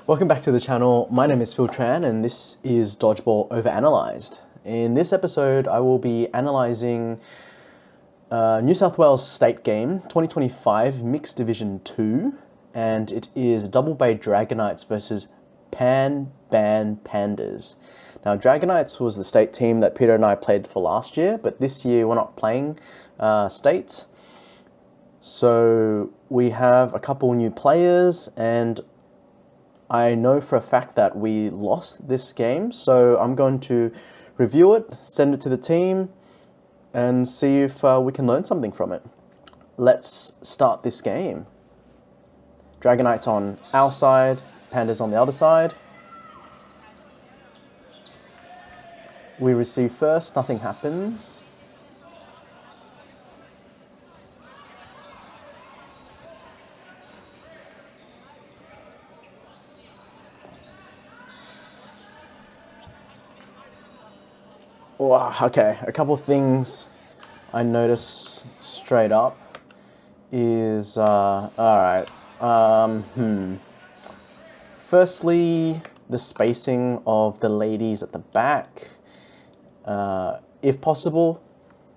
Welcome back to the channel. My name is Phil Tran and this is Dodgeball OverAnalysed. In this episode, I will be analysing New South Wales State game 2025 Mixed Division 2, and it is Double Bay Dragonites versus Pan Ban Pandas. Now, Dragonites was the state team that Peter and I played for last year, but this year we're not playing states. So we have a couple new players, and I know for a fact that we lost this game, so I'm going to review it, send it to the team, and see if we can learn something from it. Let's start this game. Dragonites on our side, Pandas on the other side. We receive first, nothing happens. Wow, okay, a couple things I notice straight up is, alright, firstly, the spacing of the ladies at the back, if possible,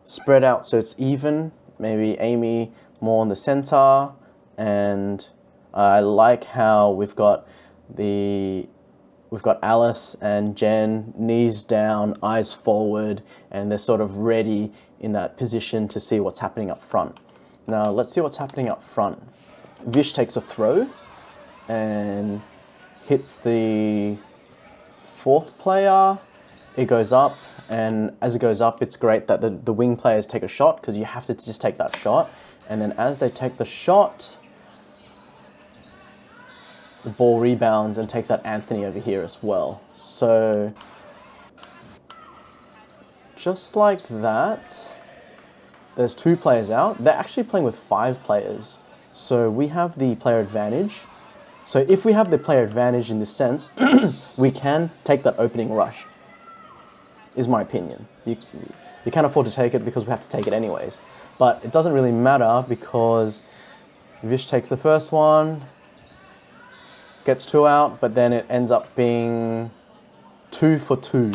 spread out so it's even, maybe Amy more in the center, and I like how we've got Alice and Jen, knees down, eyes forward, and they're sort of ready in that position to see what's happening up front. Now, let's see what's happening up front. Vish takes a throw and hits the fourth player. It goes up, and as it goes up, it's great that the wing players take a shot, because you have to just take that shot. And then as they take the shot, the ball rebounds and takes out Anthony over here as well. So, just like that, there's two players out. They're actually playing with 5 players. So we have the player advantage. So if we have the player advantage in this sense, we can take that opening rush, is my opinion. You can't afford to take it because we have to take it anyways. But it doesn't really matter because Vish takes the first one, gets 2 out, but then it ends up being 2 for 2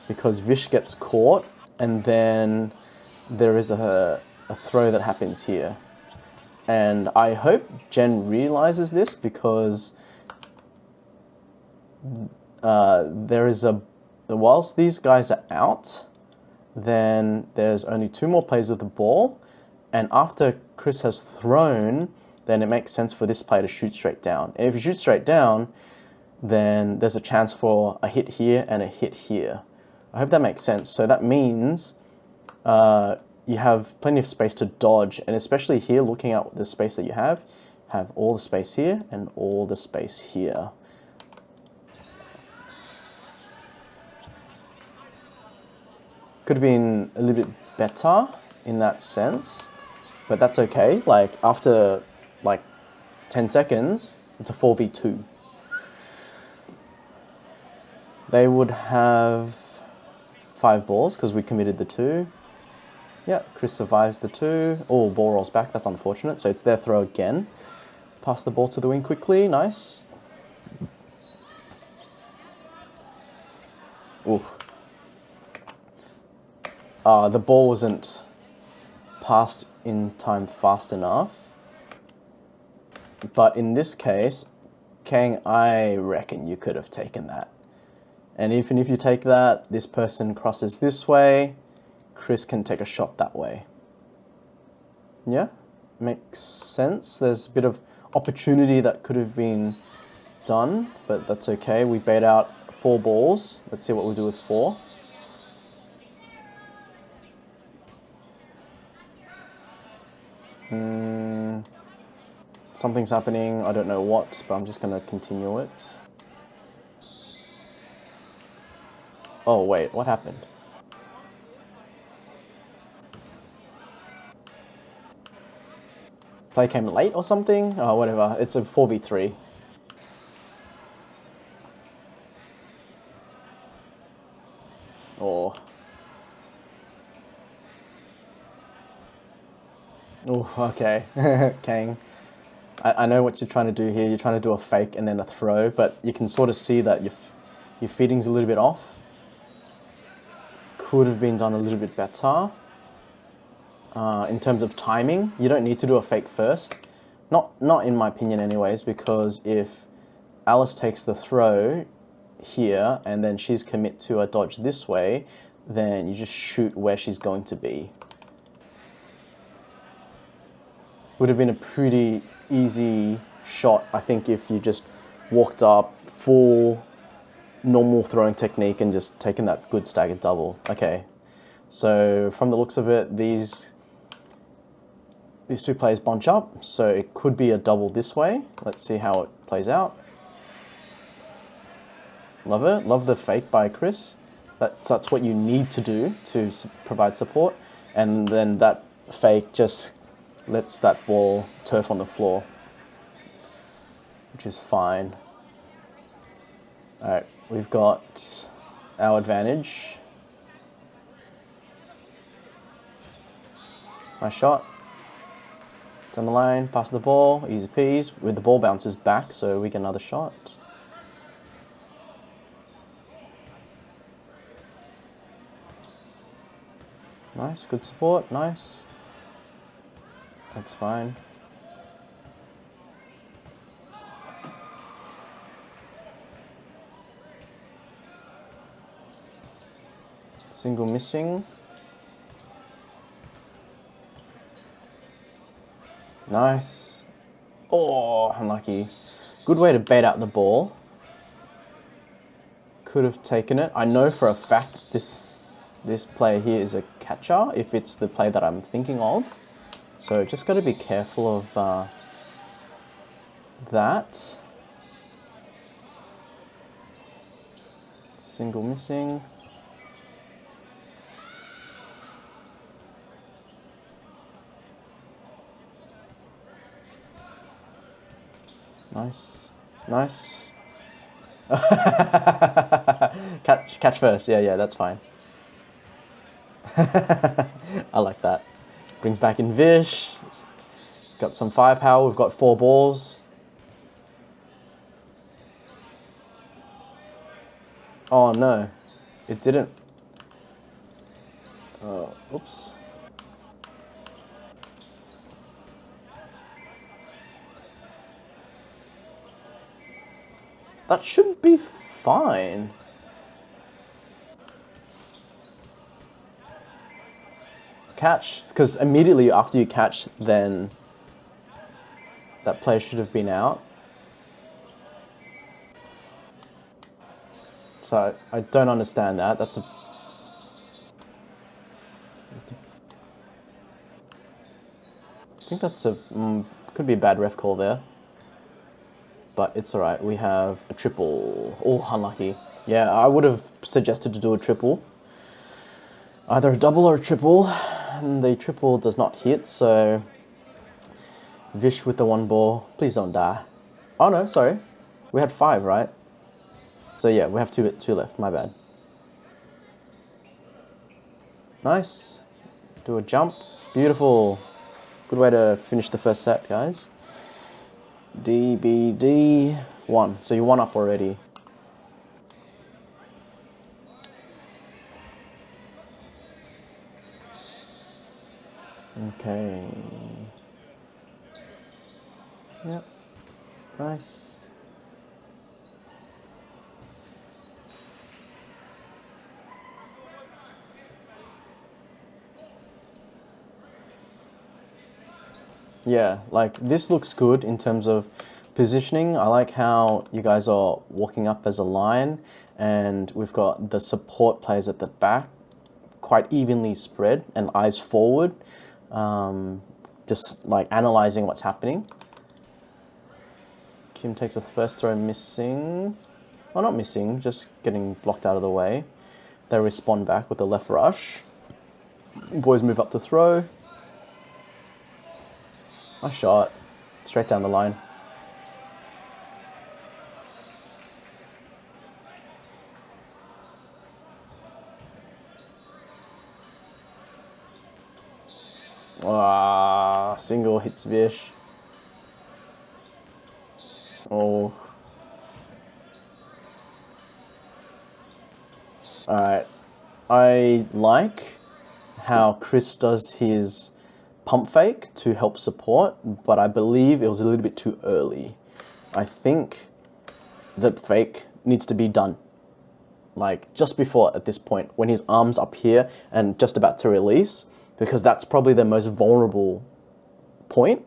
because Vish gets caught, and then there is a throw that happens here. And I hope Jen realizes this, because whilst these guys are out, then there's only 2 more players with the ball, and after Chris has thrown, then it makes sense for this player to shoot straight down. And if you shoot straight down, then there's a chance for a hit here and a hit here. I hope that makes sense. So that means you have plenty of space to dodge, and especially here, looking at the space that you have all the space here and all the space here. Could have been a little bit better in that sense, but that's okay. Like, after 10 seconds, it's a 4v2. They would have 5 balls because we committed the 2. Yeah, Chris survives the 2. Oh, ball rolls back. That's unfortunate. So it's their throw again. Pass the ball to the wing quickly. Nice. Ooh. The ball wasn't passed in time fast enough. But in this case, Kang, I reckon you could have taken that. And even if you take that, this person crosses this way, Chris can take a shot that way. Yeah, makes sense. There's a bit of opportunity that could have been done, but that's okay. We bait out 4 balls. Let's see what we do with 4. Something's happening, I don't know what, but I'm just going to continue it. Oh wait, what happened? Play came late or something? Oh, whatever, it's a 4v3. Oh. Oh, okay. Kang. I know what you're trying to do here. You're trying to do a fake and then a throw, but you can sort of see that your feeding's a little bit off. Could have been done a little bit better. In terms of timing, you don't need to do a fake first. Not in my opinion anyways, because if Alice takes the throw here and then she's commit to a dodge this way, then you just shoot where she's going to be. Would have been a pretty easy shot, I think, if you just walked up full normal throwing technique and just taken that good staggered double. Okay, so from the looks of it, these two players bunch up, so it could be a double this way. Let's see how it plays out. Love it. Love the fake by Chris. That's what you need to do to provide support, and then that fake just lets that ball turf on the floor, which is fine. All right, we've got our advantage. Nice shot. Down the line, pass the ball, easy peas. With the ball bounces back, so we get another shot. Nice, good support, nice. That's fine. Single missing. Nice. Oh, unlucky. Good way to bait out the ball. Could have taken it. I know for a fact this player here is a catcher, if it's the play that I'm thinking of. So just got to be careful of that. Single missing. Nice, nice. Catch first. Yeah, that's fine. I like that. Brings back in Vish. Got some firepower. We've got 4 balls. Oh no, it didn't. Oh, oops. That should be fine. Catch, because immediately after you catch, then that player should have been out. So I don't understand that. I think that's could be a bad ref call there. But it's alright, we have a triple. Oh, unlucky. Yeah, I would have suggested to do a triple. Either a double or a triple, and the triple does not hit, so Vish with the 1 ball. Please don't die. Oh no, sorry. We had 5, right? So yeah, we have two left, my bad. Nice. Do a jump. Beautiful. Good way to finish the first set, guys. DBD 1. So you're 1 up already. Okay. Yep. Nice. Yeah, like this looks good in terms of positioning. I like how you guys are walking up as a line, and we've got the support players at the back quite evenly spread and eyes forward, just like analyzing what's happening. Kim takes a first throw missing. Well, not missing, just getting blocked out of the way. They respond back with a left rush. Boys move up to throw. Nice shot. Straight down the line. Ah, single hits Vish. Alright, I like how Chris does his pump fake to help support, but I believe it was a little bit too early. I think the fake needs to be done like just before, at this point, when his arm's up here and just about to release, because that's probably the most vulnerable point.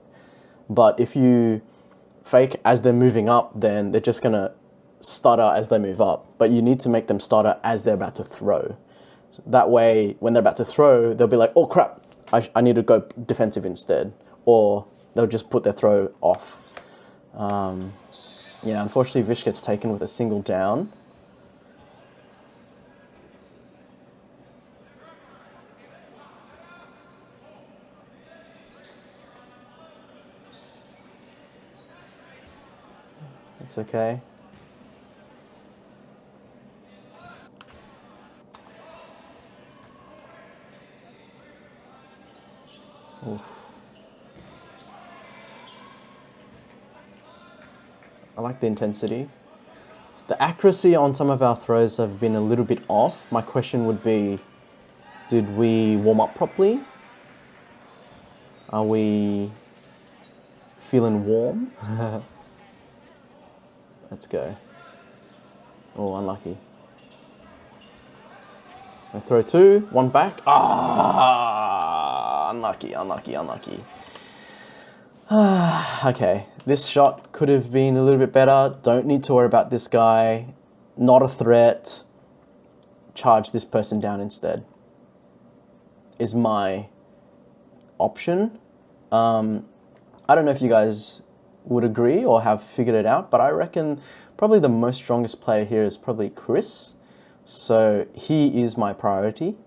But if you fake as they're moving up, then they're just gonna stutter as they move up. But you need to make them stutter as they're about to throw. So that way, when they're about to throw, they'll be like, oh crap, I need to go defensive instead. Or they'll just put their throw off. Yeah, unfortunately, Vish gets taken with a single down. It's okay. Oof. I like the intensity. The accuracy on some of our throws have been a little bit off. My question would be, did we warm up properly? Are we feeling warm? Let's go. Oh, unlucky. I throw two, one back. Ah, unlucky, unlucky, unlucky. Okay, this shot could have been a little bit better. Don't need to worry about this guy. Not a threat. Charge this person down instead. Is my option. I don't know if you guys would agree or have figured it out, but I reckon probably the most strongest player here is probably Chris. So he is my priority.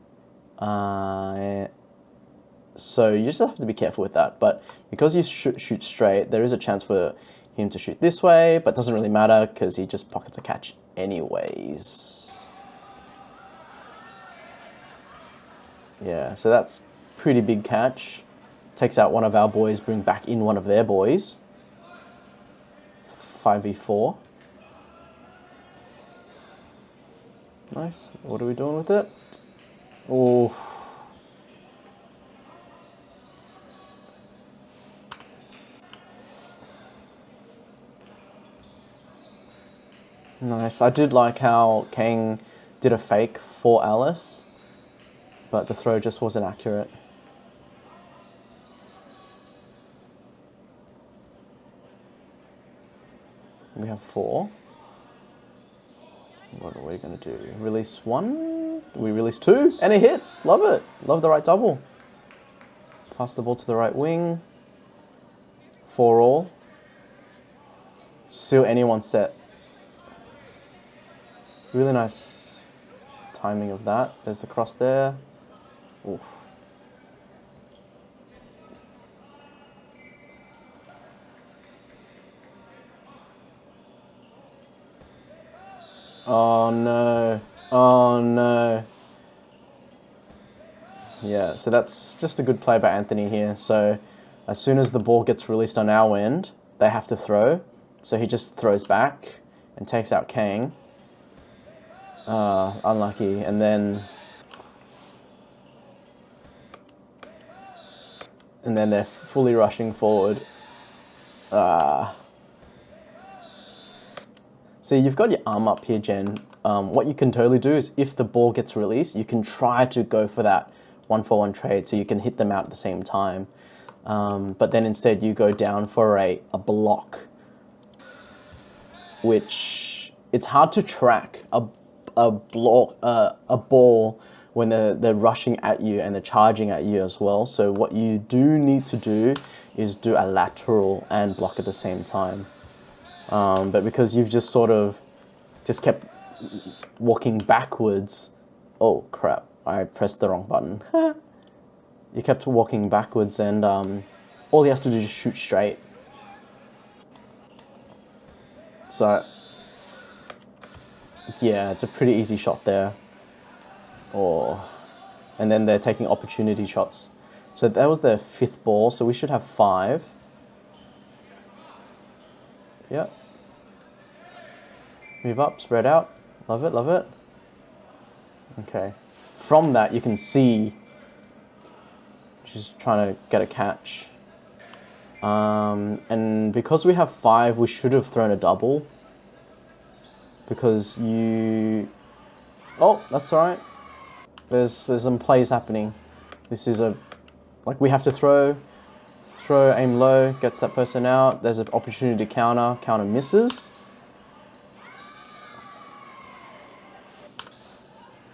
So you just have to be careful with that. But because you shoot straight, there is a chance for him to shoot this way, but it doesn't really matter because he just pockets a catch anyways. Yeah, so that's pretty big catch. Takes out one of our boys, bring back in one of their boys. 5v4. Nice. What are we doing with it? Oh. Nice. I did like how Kang did a fake for Alice, but the throw just wasn't accurate. We have 4. What are we going to do? Release 1? We release 2? And it hits! Love it! Love the right double. Pass the ball to the right wing. 4 all. Still anyone set. Really nice timing of that. There's the cross there. Oof. Oh no. Oh no. Yeah, so that's just a good play by Anthony here. So as soon as the ball gets released on our end, they have to throw. So he just throws back and takes out Kang. Unlucky. And then they're fully rushing forward. See, you've got your arm up here, Jen. What you can totally do is if the ball gets released, you can try to go for that 1-for-1 trade so you can hit them out at the same time. But then instead you go down for a block, which it's hard to track a ball when they're rushing at you and they're charging at you as well. So what you do need to do is do a lateral and block at the same time. But because you've just sort of just kept walking backwards, oh crap, I pressed the wrong button. You kept walking backwards and all he has to do is just shoot straight. So yeah, it's a pretty easy shot there. And then they're taking opportunity shots. So that was their 5th ball, so we should have 5. Yep. Move up, spread out. Love it, love it. Okay. From that, you can see she's trying to get a catch. And because we have 5, we should have thrown a double. Because you... Oh, that's all right. There's some plays happening. This is a... Like, we have to throw, aim low, gets that person out. There's an opportunity to counter misses.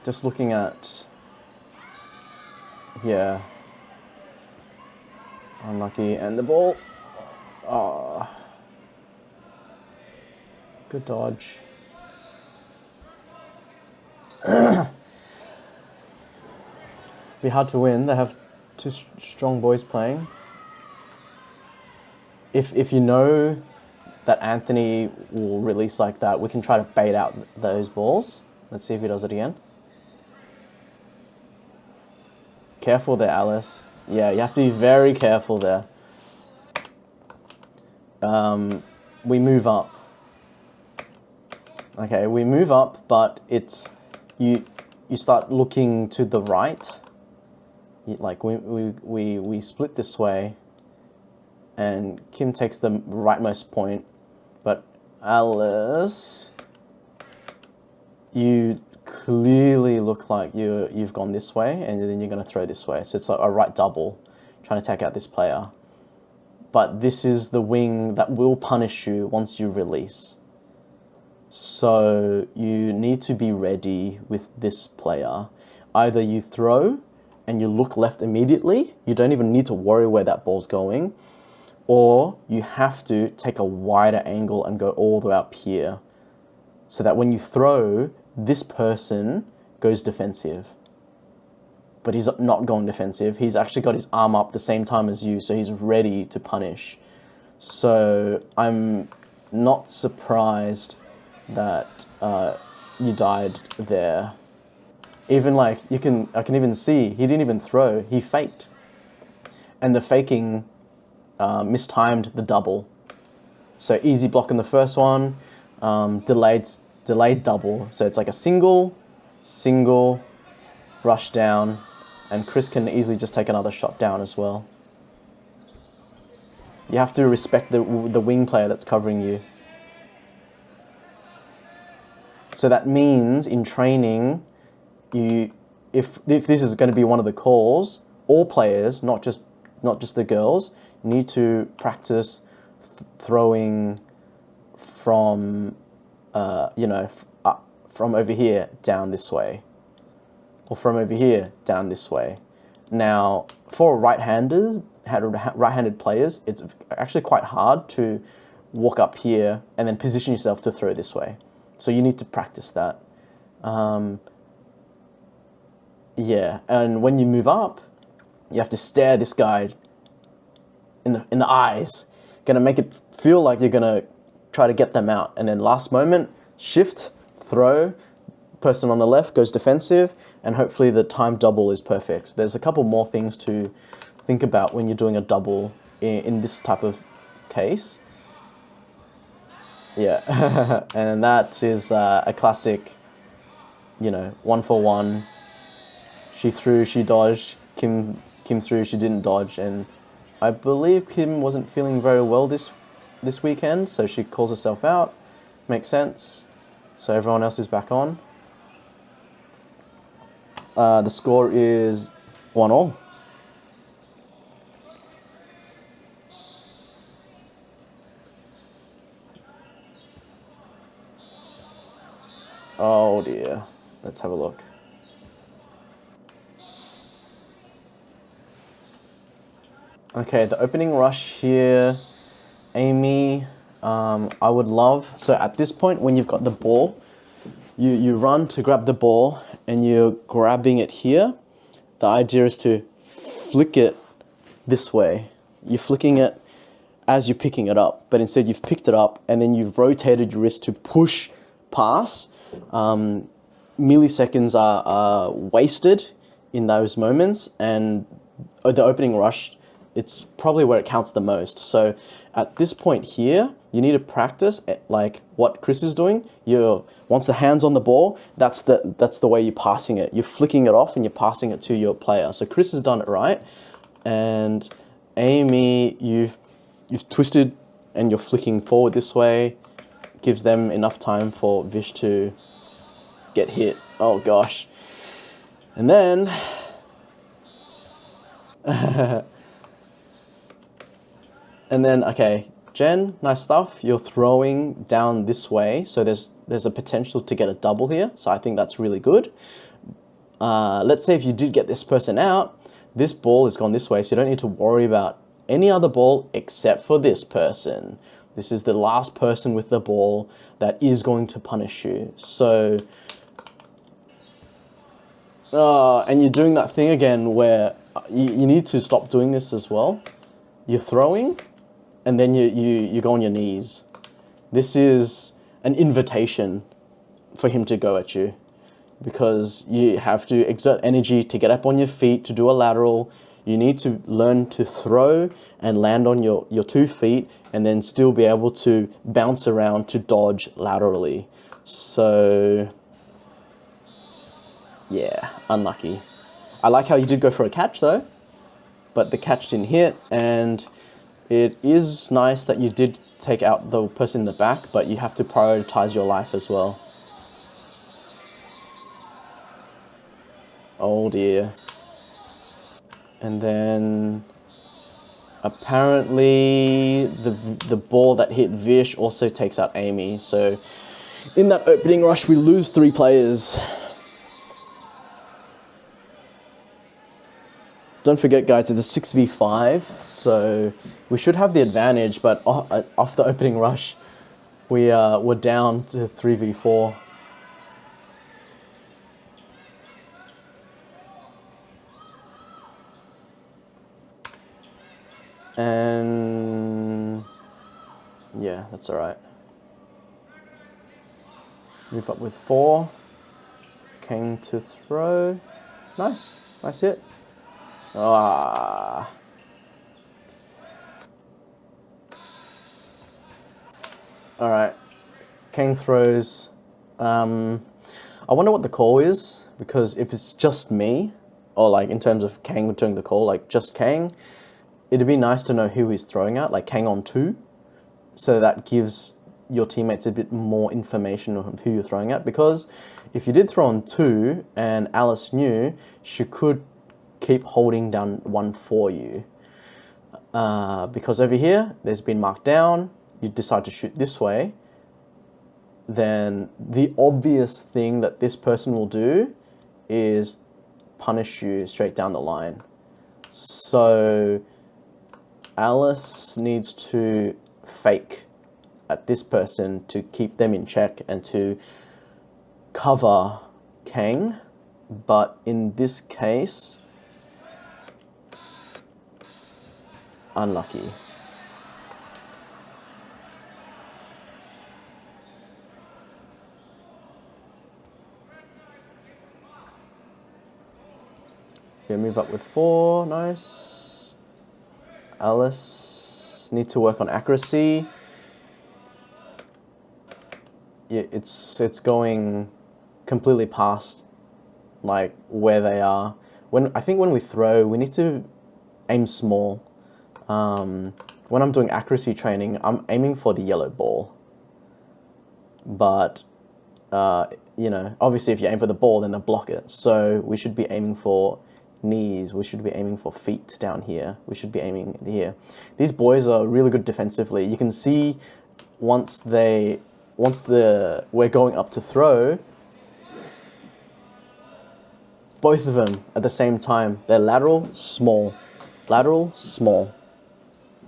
Just looking at... Yeah. Unlucky, and the ball. Oh. Good dodge. Be hard to win. They have 2 strong boys playing. If you know that Anthony will release like that, we can try to bait out those balls. Let's see if he does it again. Careful there, Alice. Yeah, you have to be very careful there. We move up. Okay, we move up, but it's you start looking to the right. Like we split this way, and Kim takes the rightmost point, but Alice, you clearly look like you've gone this way, and then you're going to throw this way. So it's like a right double, trying to take out this player. But this is the wing that will punish you once you release. So you need to be ready with this player. Either you throw and you look left immediately, you don't even need to worry where that ball's going, or you have to take a wider angle and go all the way up here, so that when you throw, this person goes defensive. But he's not going defensive. He's actually got his arm up the same time as you, so he's ready to punish. So I'm not surprised that you died there. Even like I can even see he didn't even throw. He faked, and the faking mistimed the double. So easy block in the first one, delayed double. So it's like a single, rush down, and Chris can easily just take another shot down as well. You have to respect the wing player that's covering you. So that means in training, if this is going to be one of the calls, all players, not just the girls, need to practice throwing from from over here down this way, or from over here down this way. Now, for right-handed players, it's actually quite hard to walk up here and then position yourself to throw this way. So you need to practice that. Yeah, and when you move up, you have to stare this guy in the eyes. Gonna make it feel like you're gonna try to get them out, and then last moment, shift, throw, person on the left goes defensive, and hopefully the time double is perfect. There's a couple more things to think about when you're doing a double in this type of case. Yeah, and that is a classic, 1-for-1. She threw, she dodged, Kim threw, she didn't dodge, and I believe Kim wasn't feeling very well this weekend, so she calls herself out. Makes sense. So everyone else is back on. The score is 1-1. Oh dear. Let's have a look. Okay, the opening rush here, Amy, I would love, so at this point when you've got the ball, you run to grab the ball and you're grabbing it here. The idea is to flick it this way. You're flicking it as you're picking it up, but instead you've picked it up and then you've rotated your wrist to push pass. Milliseconds are wasted in those moments, and the opening rush, it's probably where it counts the most. So at this point here, you need to practice like what Chris is doing. Once the hand's on the ball, that's the way you're passing it. You're flicking it off and you're passing it to your player. So Chris has done it right, and Amy, you've twisted and you're flicking forward this way. Gives them enough time for Vish to get hit. Oh gosh. And then okay, Jen, nice stuff. You're throwing down this way, so there's a potential to get a double here. So I think that's really good. Let's say if you did get this person out, this ball has gone this way, so you don't need to worry about any other ball except for this person. This is the last person with the ball that is going to punish you. So, and you're doing that thing again where you need to stop doing this as well. You're throwing, and then you go on your knees. This is an invitation for him to go at you, because you have to exert energy to get up on your feet to do a lateral. You need to learn to throw and land on your 2 feet and then still be able to bounce around to dodge laterally. So, yeah, unlucky. I like how you did go for a catch though, but the catch didn't hit, and it is nice that you did take out the person in the back, but you have to prioritize your life as well. Oh dear. And then apparently the ball that hit Vish also takes out Amy. So in that opening rush, we lose 3 players. Don't forget, guys, it's a 6v5, so we should have the advantage, but off the opening rush, we're down to 3v4. And yeah, that's all right. Move up with 4. King to throw. Nice hit. Ah. All right, King throws. I wonder what the call is, because if it's just me, or like in terms of Kang doing the call, like just Kang, it'd be nice to know who he's throwing at, like Kang on 2, so that gives your teammates a bit more information on who you're throwing at, because if you did throw on 2 and Alice knew, she could keep holding down 1 for you. Because over here, there's been marked down, you decide to shoot this way, then the obvious thing that this person will do is punish you straight down the line. So Alice needs to fake at this person to keep them in check and to cover Kang, but in this case, unlucky. Okay, move up with 4, nice. Alice needs to work on accuracy. Yeah, it's going completely past like where they are. I think when we throw, we need to aim small. When I'm doing accuracy training, I'm aiming for the yellow ball. But you know, obviously if you aim for the ball, then they'll block it. So we should be aiming for knees, we should be aiming for feet down here, we should be aiming here. These boys are really good defensively. You can see once we're going up to throw, both of them at the same time, they're lateral, small, lateral, small.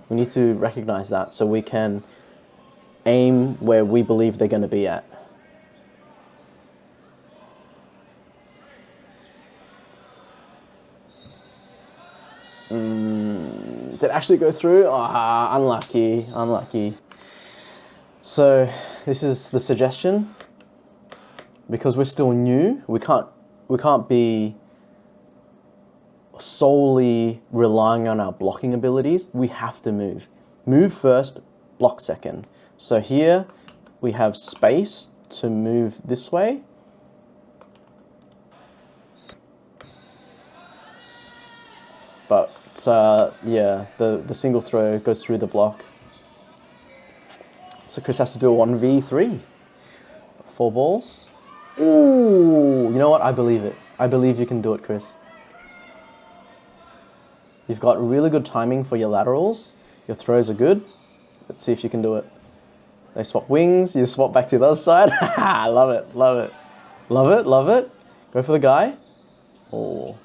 We need to recognize that so we can aim where we believe they're going to be at. Did it actually go through? Ah, unlucky, unlucky. So this is the suggestion. Because we're still new, we can't be solely relying on our blocking abilities. We have to move. Move first, block second. So here we have space to move this way. But yeah, the single throw goes through the block. So Chris has to do a 1v3. 4 balls. Ooh, you know what? I believe it. I believe you can do it, Chris. You've got really good timing for your laterals. Your throws are good. Let's see if you can do it. They swap wings. You swap back to the other side. I love it. Love it. Love it. Love it. Go for the guy. Oh.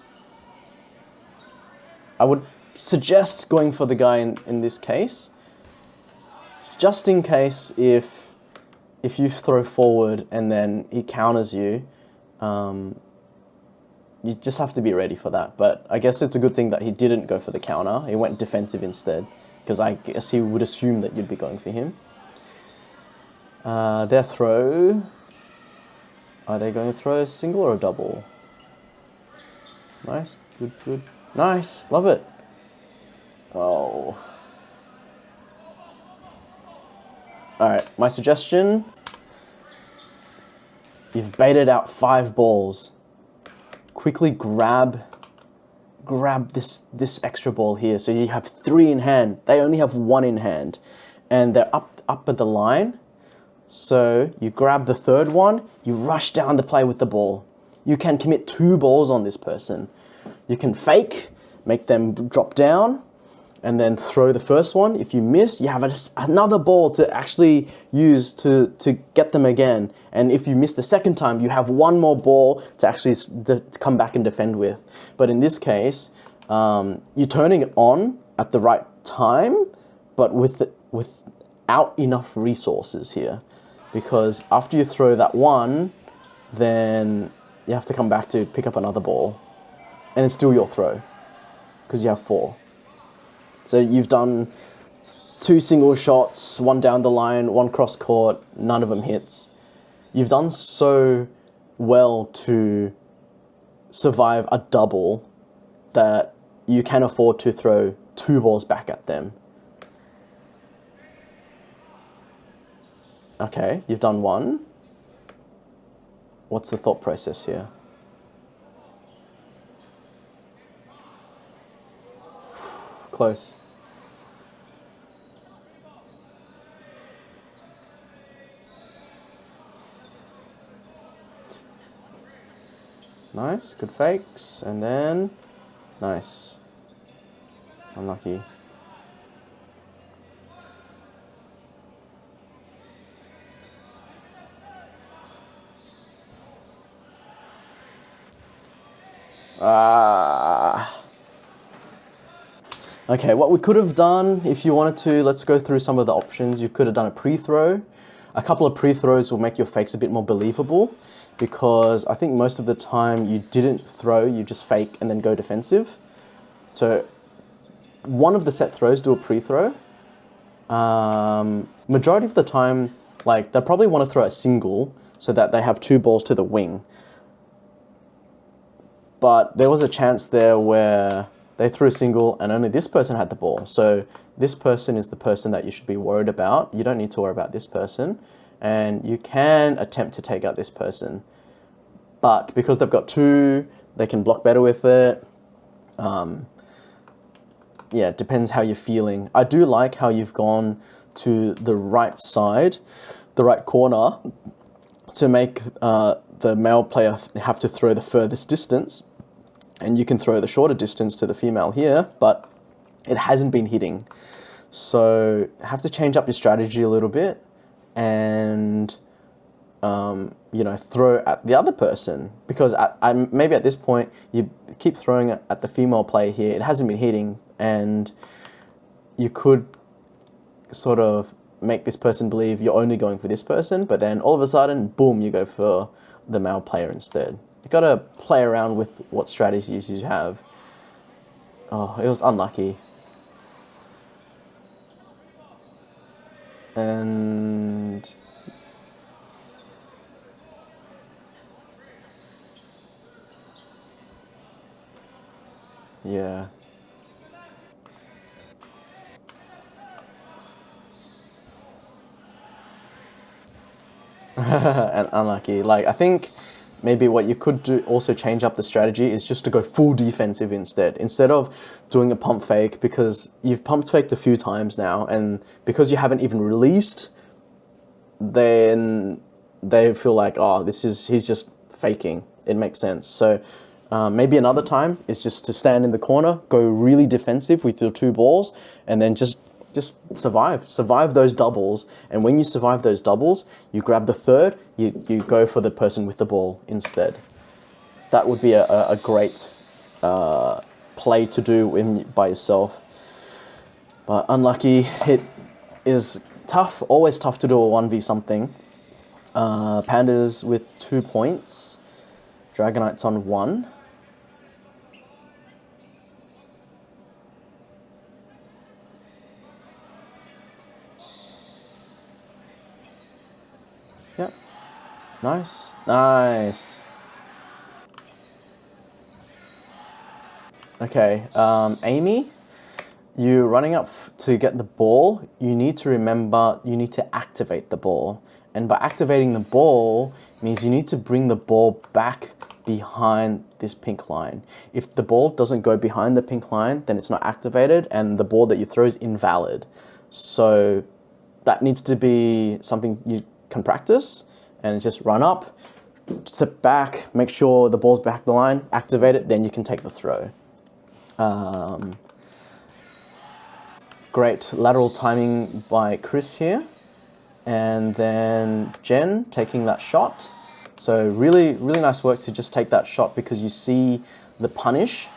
I would suggest going for the guy in this case. Just in case if you throw forward and then he counters you, you just have to be ready for that. But I guess it's a good thing that he didn't go for the counter. He went defensive instead, because I guess he would assume that you'd be going for him. Their throw, are they going to throw a single or a double? Nice, good, good. Nice, love it. Oh. Alright, my suggestion, you've baited out 5 balls. Quickly grab this extra ball here. So you have 3 in hand. They only have 1 in hand. And they're up at the line. So you grab the 3rd one, you rush down to play with the ball. You can commit 2 balls on this person. You can fake, make them drop down, and then throw the first one. If you miss, you have another ball to actually use to get them again. And if you miss the second time, you have 1 more ball to actually come back and defend with. But in this case, you're turning it on at the right time, but without enough resources here. Because after you throw that one, then you have to come back to pick up another ball. And it's still your throw, because you have 4. So you've done 2 single shots, 1 down the line, 1 cross court, none of them hits. You've done so well to survive a double that you can afford to throw 2 balls back at them. Okay, you've done 1. What's the thought process here? Close. Nice, good fakes, and then nice. Unlucky. Okay, what we could have done, if you wanted to, let's go through some of the options. You could have done a pre-throw. A couple of pre-throws will make your fakes a bit more believable, because I think most of the time you didn't throw, you just fake and then go defensive. So one of the set throws, do a pre-throw. Majority of the time, like, they'll probably want to throw a single so that they have 2 balls to the wing. But there was a chance there where they threw a single and only this person had the ball. So this person is the person that you should be worried about. You don't need to worry about this person. And you can attempt to take out this person. But because they've got 2, they can block better with it. Yeah, it depends how you're feeling. I do like how you've gone to the right side, the right corner, to make the male player have to throw the furthest distance. And you can throw the shorter distance to the female here, but it hasn't been hitting. So have to change up your strategy a little bit and, you know, throw at the other person. Because maybe at this point, you keep throwing it at the female player here. It hasn't been hitting, and you could sort of make this person believe you're only going for this person, but then all of a sudden, boom, you go for the male player instead. You gotta play around with what strategies you have. Oh, it was unlucky. And yeah. And unlucky. Like, I think maybe what you could do, also change up the strategy, is just to go full defensive instead of doing a pump fake, because you've pump faked a few times now, and because you haven't even released, then they feel like, oh, he's just faking. It makes sense. So maybe another time is just to stand in the corner, go really defensive with your 2 balls, and then just survive those doubles. And when you survive those doubles, you grab the 3rd, you go for the person with the ball instead. That would be a great play to do by yourself. But unlucky, it is tough, always tough to do a 1v something. Pandas with 2 points, Dragonites on 1. Yep. Nice. Nice. Okay, Amy, you're running up to get the ball. You need to remember, you need to activate the ball. And by activating the ball, means you need to bring the ball back behind this pink line. If the ball doesn't go behind the pink line, then it's not activated, and the ball that you throw is invalid. So that needs to be something you can practice, and just run up, step back, make sure the ball's back the line, activate it, then you can take the throw. Great lateral timing by Chris here. And then Jen taking that shot. So really, really nice work to just take that shot, because you see the punish.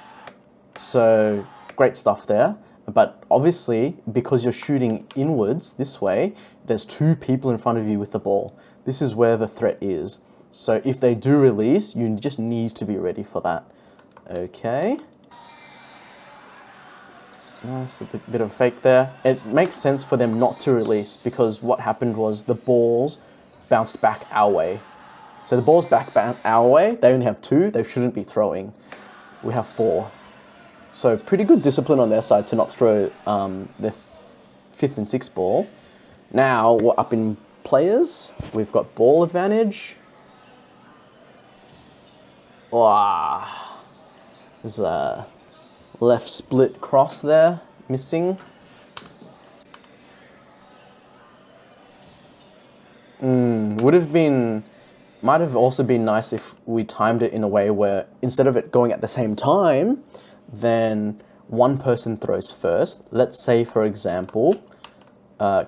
So great stuff there. But obviously, because you're shooting inwards this way, there's 2 people in front of you with the ball. This is where the threat is. So if they do release, you just need to be ready for that. Okay. Nice, a bit of fake there. It makes sense for them not to release, because what happened was the balls bounced back our way. So the balls back our way, they only have 2, they shouldn't be throwing. We have 4. So pretty good discipline on their side to not throw their 5th and 6th ball. Now we're up in players. We've got ball advantage. Wow. There's a left split cross there, missing. Might have also been nice if we timed it in a way where instead of it going at the same time, then one person throws first. Let's say, for example,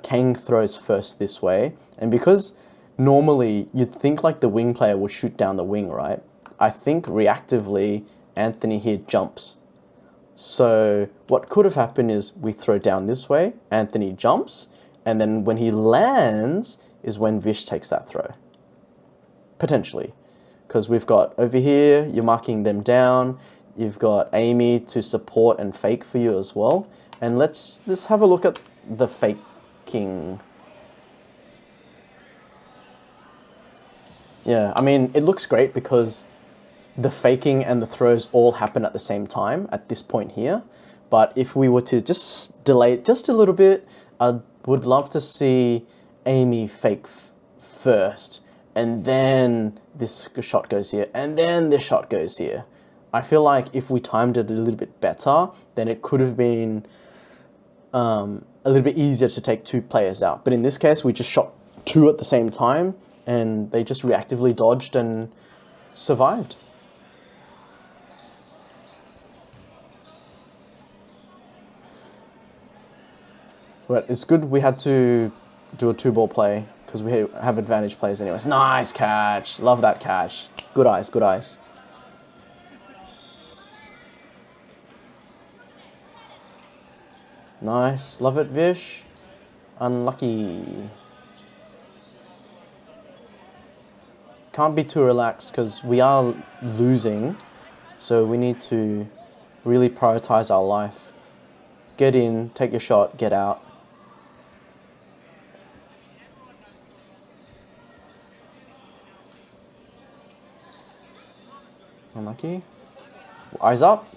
Kang throws first this way, and because normally you'd think like the wing player would shoot down the wing, right? I think reactively Anthony here jumps. So what could have happened is we throw down this way, Anthony jumps, and then when he lands is when Vish takes that throw. Potentially. Because we've got over here, you're marking them down, you've got Amy to support and fake for you as well. And let's have a look at the faking. Yeah, I mean, it looks great because the faking and the throws all happen at the same time at this point here. But if we were to just delay it just a little bit, I would love to see Amy fake first, and then this shot goes here, and then this shot goes here. I feel like if we timed it a little bit better, then it could have been a little bit easier to take 2 players out. But in this case, we just shot 2 at the same time, and they just reactively dodged and survived. But it's good we had to do a 2-ball play because we have advantage plays anyways. Nice catch. Love that catch. Good eyes, good eyes. Nice. Love it, Vish. Unlucky. Can't be too relaxed because we are losing. So we need to really prioritize our life. Get in, take your shot, get out. Unlucky. Eyes up.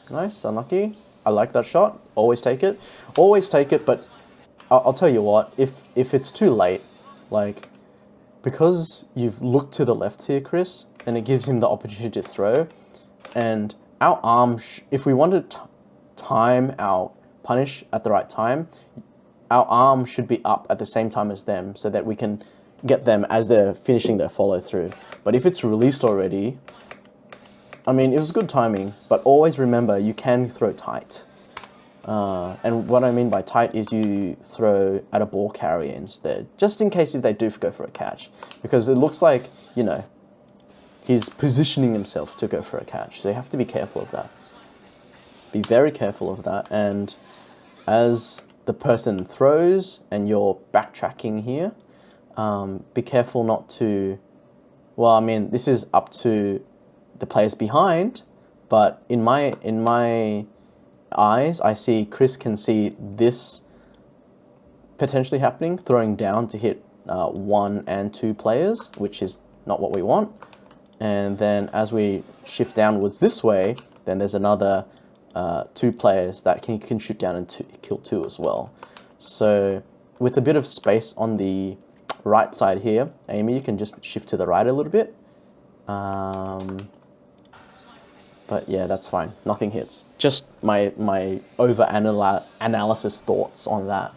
Nice, unlucky. I like that shot. Always take it. Always take it, but I'll tell you what, if it's too late, like, because you've looked to the left here, Chris, and it gives him the opportunity to throw, and our arm, if we want to time our punish at the right time, our arm should be up at the same time as them so that we can get them as they're finishing their follow through. But if it's released already, I mean, it was good timing, but always remember you can throw tight. And what I mean by tight is you throw at a ball carrier instead, just in case if they do go for a catch. Because it looks like, you know, he's positioning himself to go for a catch. So you have to be careful of that. Be very careful of that. And as the person throws and you're backtracking here, be careful not to, well, I mean, this is up to the players behind, but in my eyes, I see Chris can see this potentially happening, throwing down to hit 1 and 2 players, which is not what we want. And then as we shift downwards this way, then there's another 2 players that can shoot down and kill 2 as well. So with a bit of space on the right side here, Amy, you can just shift to the right a little bit. But yeah, that's fine. Nothing hits. Just my over-analysis thoughts on that.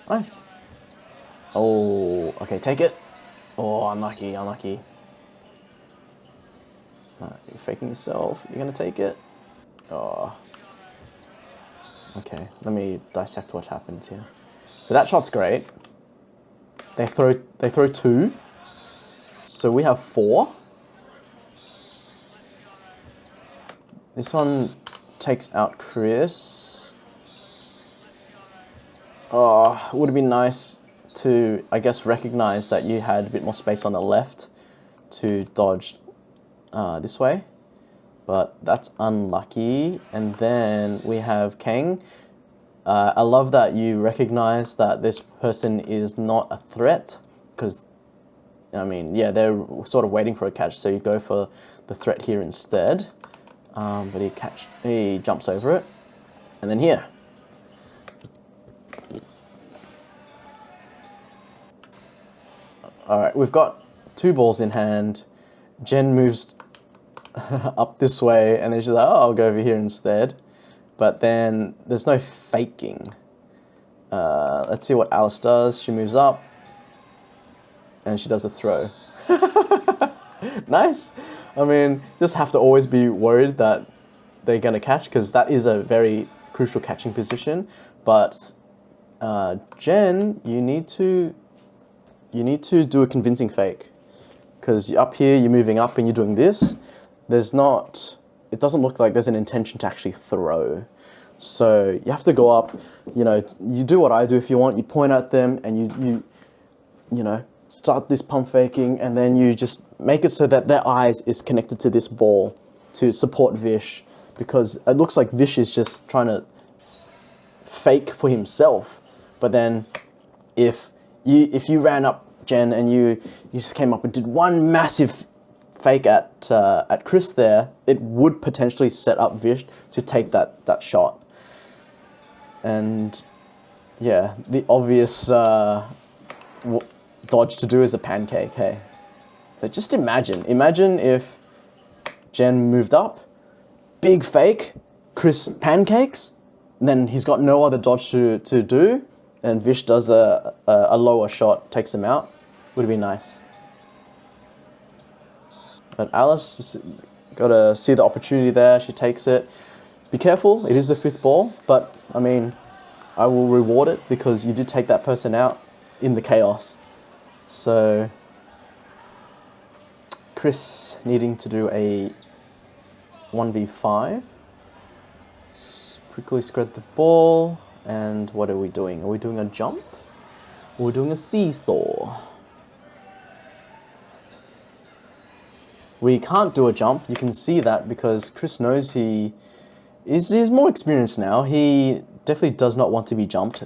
Nice. Oh, okay, take it. Oh, unlucky, unlucky. You're faking yourself. You're gonna take it. Oh. Okay, let me dissect what happens here. So that shot's great. They throw 2. So we have 4. This one takes out Chris. Oh, it would have been nice to, I guess, recognize that you had a bit more space on the left to dodge this way. But that's unlucky. And then we have Kang. I love that you recognize that this person is not a threat, because, I mean, yeah, they're sort of waiting for a catch, so you go for the threat here instead. But he jumps over it. And then here. All right, we've got 2 balls in hand. Jen moves up this way, and then she's like, oh, I'll go over here instead. But then there's no faking. Let's see what Alice does. She moves up, and she does a throw. Nice. I mean, just have to always be worried that they're going to catch, because that is a very crucial catching position. But Jen, you need to do a convincing fake, because up here you're moving up and you're doing this. It doesn't look like there's an intention to actually throw. So you have to go up, you know, you do what I do if you want, you point at them and you know, start this pump faking, and then you just make it so that their eyes is connected to this ball to support Vish, because it looks like Vish is just trying to fake for himself. But then if you ran up, Jen, and you just came up and did one massive fake at Chris there, it would potentially set up Vish to take that shot. And yeah, the obvious dodge to do is a pancake, hey? So just imagine if Jen moved up, big fake, Chris pancakes, and then he's got no other dodge to do, and Vish does a lower shot, takes him out. Would be nice. But Alice got to see the opportunity there. She takes it. Be careful. It is the 5th ball, but I mean, I will reward it because you did take that person out in the chaos. So Chris needing to do a 1v5. Quickly spread the ball. And what are we doing? Are we doing a jump? Or are we doing a seesaw? We can't do a jump. You can see that because Chris knows he's more experienced now. He definitely does not want to be jumped.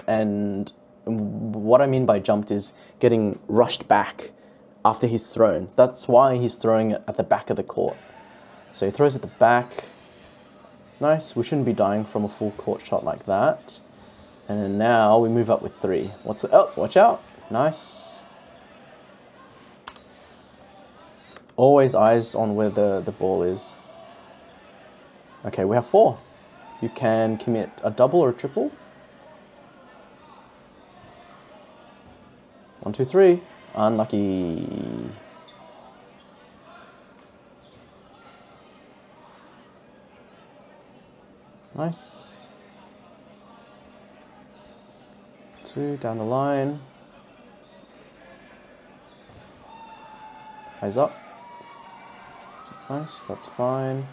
And what I mean by jumped is getting rushed back after he's thrown. That's why he's throwing it at the back of the court. So he throws at the back. Nice, we shouldn't be dying from a full court shot like that. And then now we move up with 3. What's the, oh, watch out. Nice. Always eyes on where the ball is. Okay, we have 4. You can commit a double or a triple. 1, 2, 3. Unlucky. Nice. 2 down the line. Eyes up. Nice, that's fine.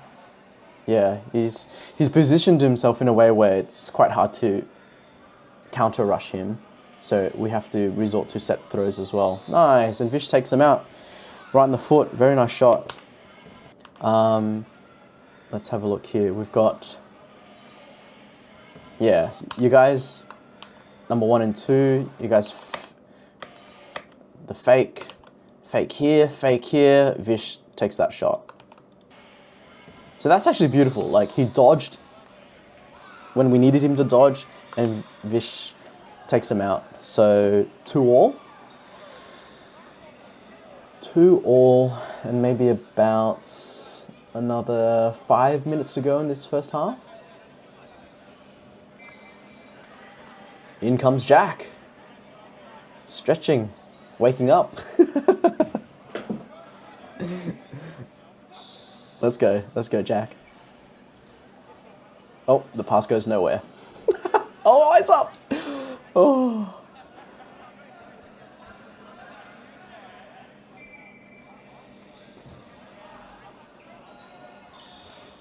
Yeah, he's positioned himself in a way where it's quite hard to counter rush him. So we have to resort to set throws as well. Nice, and Vish takes him out. Right in the foot, very nice shot. Let's have a look here. We've got, yeah, you guys, number 1 and 2, you guys, the fake here, Vish takes that shot. So that's actually beautiful. Like, he dodged when we needed him to dodge, and Vish takes him out. So 2-all. 2-all, and maybe about another 5 minutes to go in this first half. In comes Jack. Stretching, waking up. Let's go, Jack. Oh, the pass goes nowhere. Oh, eyes up! Oh.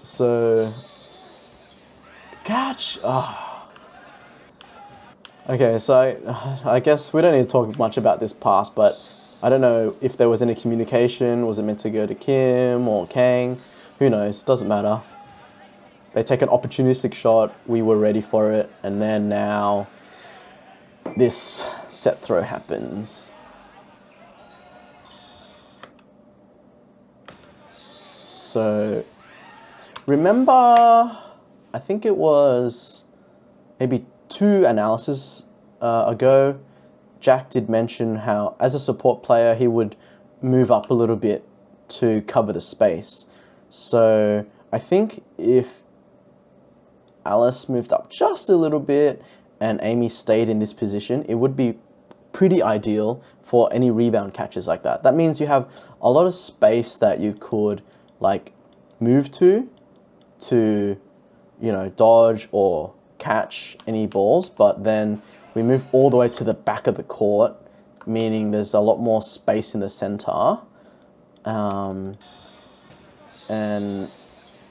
So, catch! Oh. Okay, so I guess we don't need to talk much about this pass, but I don't know if there was any communication. Was it meant to go to Kim or Kang? Who knows? Doesn't matter. They take an opportunistic shot. We were ready for it. And then now this set throw happens. So remember, I think it was maybe 2 analyses ago, Jack did mention how, as a support player, he would move up a little bit to cover the space. So I think if Alice moved up just a little bit and Amy stayed in this position, it would be pretty ideal for any rebound catches like that. That means you have a lot of space that you could like move to, you know, dodge or catch any balls, but then we move all the way to the back of the court, meaning there's a lot more space in the center. And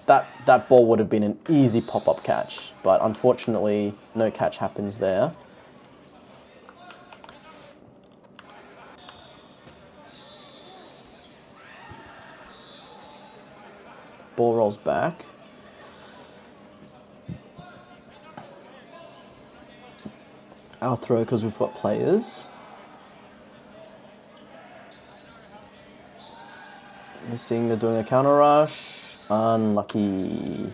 that ball would have been an easy pop-up catch, but unfortunately no catch happens there. Ball rolls back. Our throw because we've got players. Missing, they're doing a counter rush. Unlucky.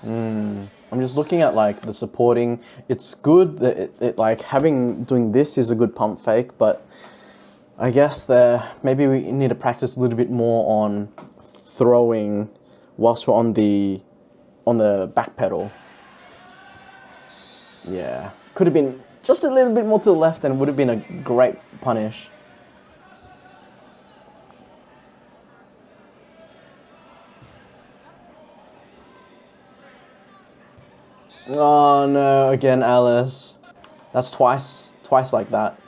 I'm just looking at like the supporting. It's good that it like doing this is a good pump fake, but I guess maybe we need to practice a little bit more on throwing whilst we're on the back pedal. Yeah, could have been just a little bit more to the left and would have been a great punish. Oh no, again Alice. That's twice like that.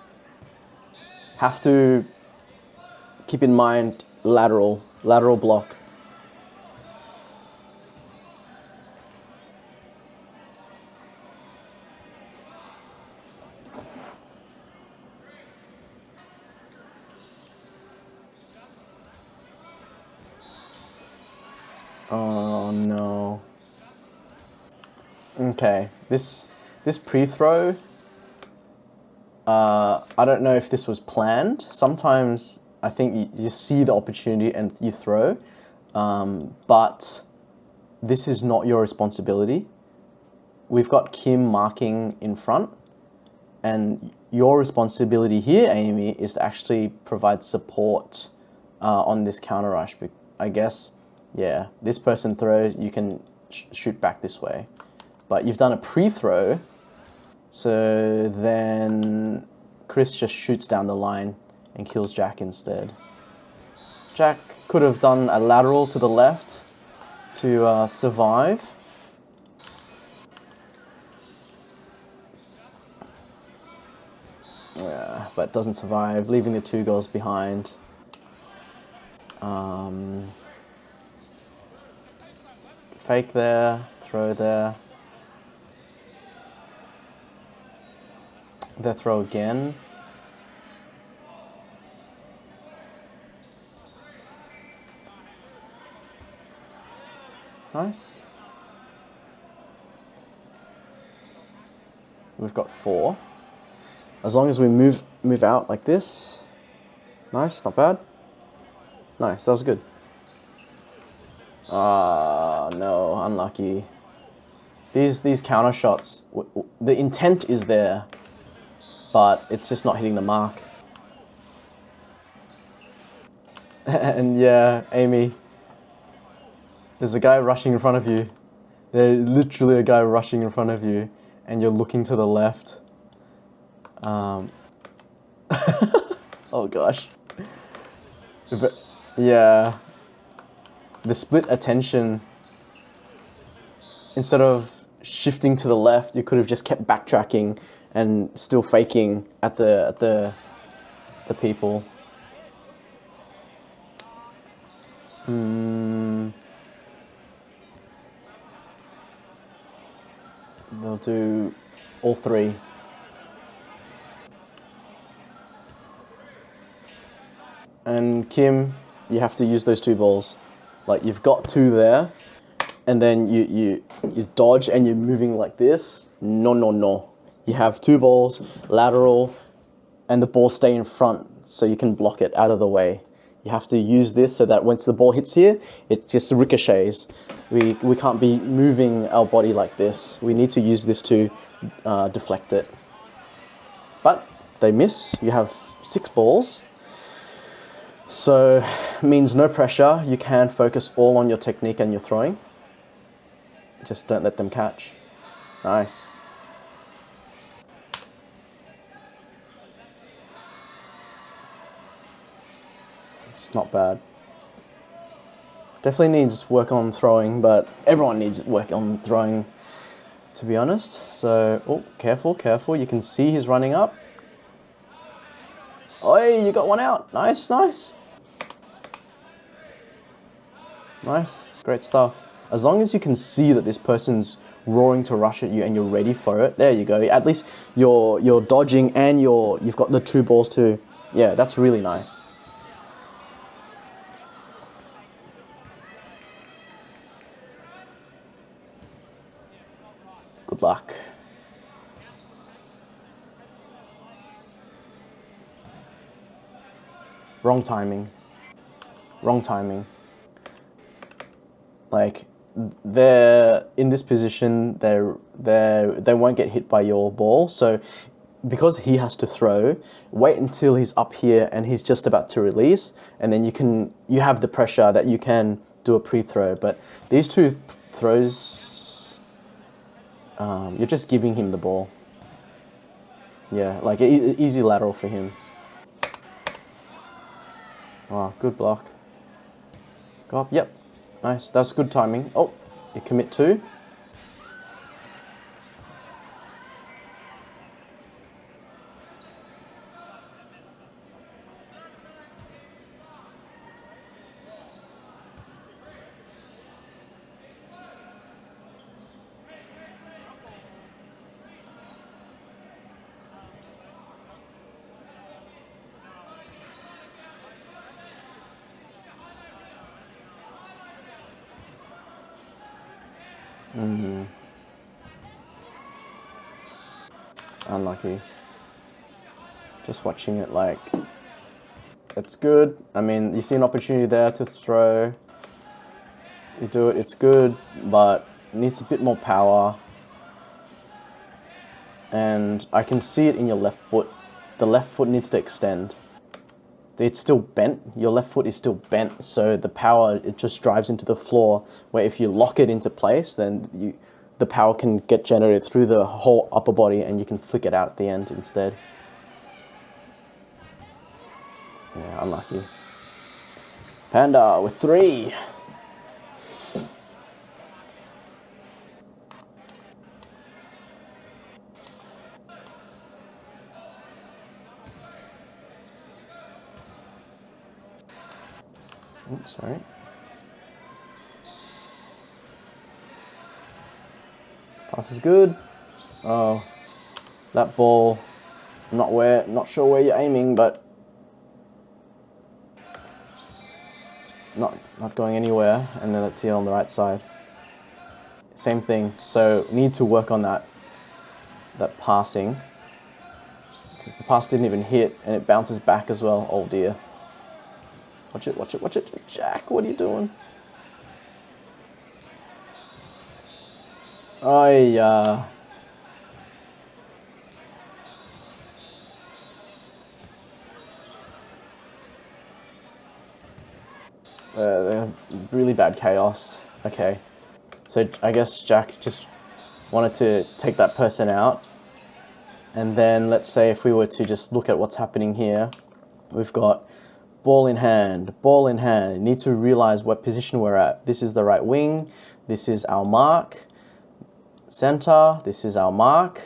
Have to keep in mind lateral block. Oh no. Okay, this pre-throw I don't know if this was planned. Sometimes I think you see the opportunity and you throw, but this is not your responsibility. We've got Kim marking in front, and your responsibility here, Amy, is to actually provide support on this counter rush. I guess, yeah, this person throws, you can shoot back this way. But you've done a pre-throw, so then Chris just shoots down the line and kills Jack instead. Jack could have done a lateral to the left to survive. Yeah, but doesn't survive, leaving the 2 goals behind. Fake there, throw there. Their throw again. Nice. We've got 4. As long as we move out like this. Nice, not bad. Nice, that was good. Ah, no, unlucky. These counter shots, the intent is there, but it's just not hitting the mark. And yeah, Amy, there's a guy rushing in front of you. There's literally a guy rushing in front of you, and you're looking to the left. Oh gosh. But yeah, the split attention, instead of shifting to the left, you could have just kept backtracking and still faking at the people. They'll do all 3. And Kim, you have to use those 2 balls. Like, you've got 2 there, and then you dodge and you're moving like this. No. You have 2 balls, lateral, and the ball stay in front so you can block it out of the way. You have to use this so that once the ball hits here, it just ricochets. We can't be moving our body like this. We need to use this to deflect it. But they miss. You have 6 balls. So, means no pressure. You can focus all on your technique and your throwing. Just don't let them catch. Nice. It's not bad. Definitely needs work on throwing, but everyone needs work on throwing, to be honest. So, oh, careful. You can see he's running up. Oh, you got 1 out. Nice. Nice, great stuff. As long as you can see that this person's roaring to rush at you and you're ready for it, there you go. At least you're dodging and you've got the 2 balls too. Yeah, that's really nice. Good luck. Wrong timing. Like, they're in this position, they won't get hit by your ball. So because he has to throw, wait until he's up here and he's just about to release, and then you have the pressure that you can do a pre-throw. But these 2 throws, you're just giving him the ball. Yeah, like easy lateral for him. Wow, good block. Go up, yep. Nice, that's good timing. Oh, you commit 2. Unlucky. Just watching it like, it's good. I mean, you see an opportunity there to throw. You do it, it's good, but it needs a bit more power. And I can see it in your left foot. The left foot needs to extend. It's still bent. Your left foot is still bent, so the power, it just drives into the floor, where if you lock it into place, then the power can get generated through the whole upper body and you can flick it out at the end instead. Yeah, unlucky. Panda with 3. Oops, sorry. Pass is good. Oh, that ball. I'm not sure where you're aiming, but not going anywhere. And then let's see it on the right side. Same thing. So need to work on that passing, because the pass didn't even hit and it bounces back as well. Oh dear. Watch it, watch it, watch it. Jack, what are you doing? Oh yeah. Really bad chaos. Okay. So I guess Jack just wanted to take that person out. And then let's say if we were to just look at what's happening here, we've got ball in hand, ball in hand. You need to realize what position we're at. This is the right wing. This is our mark. Center, this is our mark.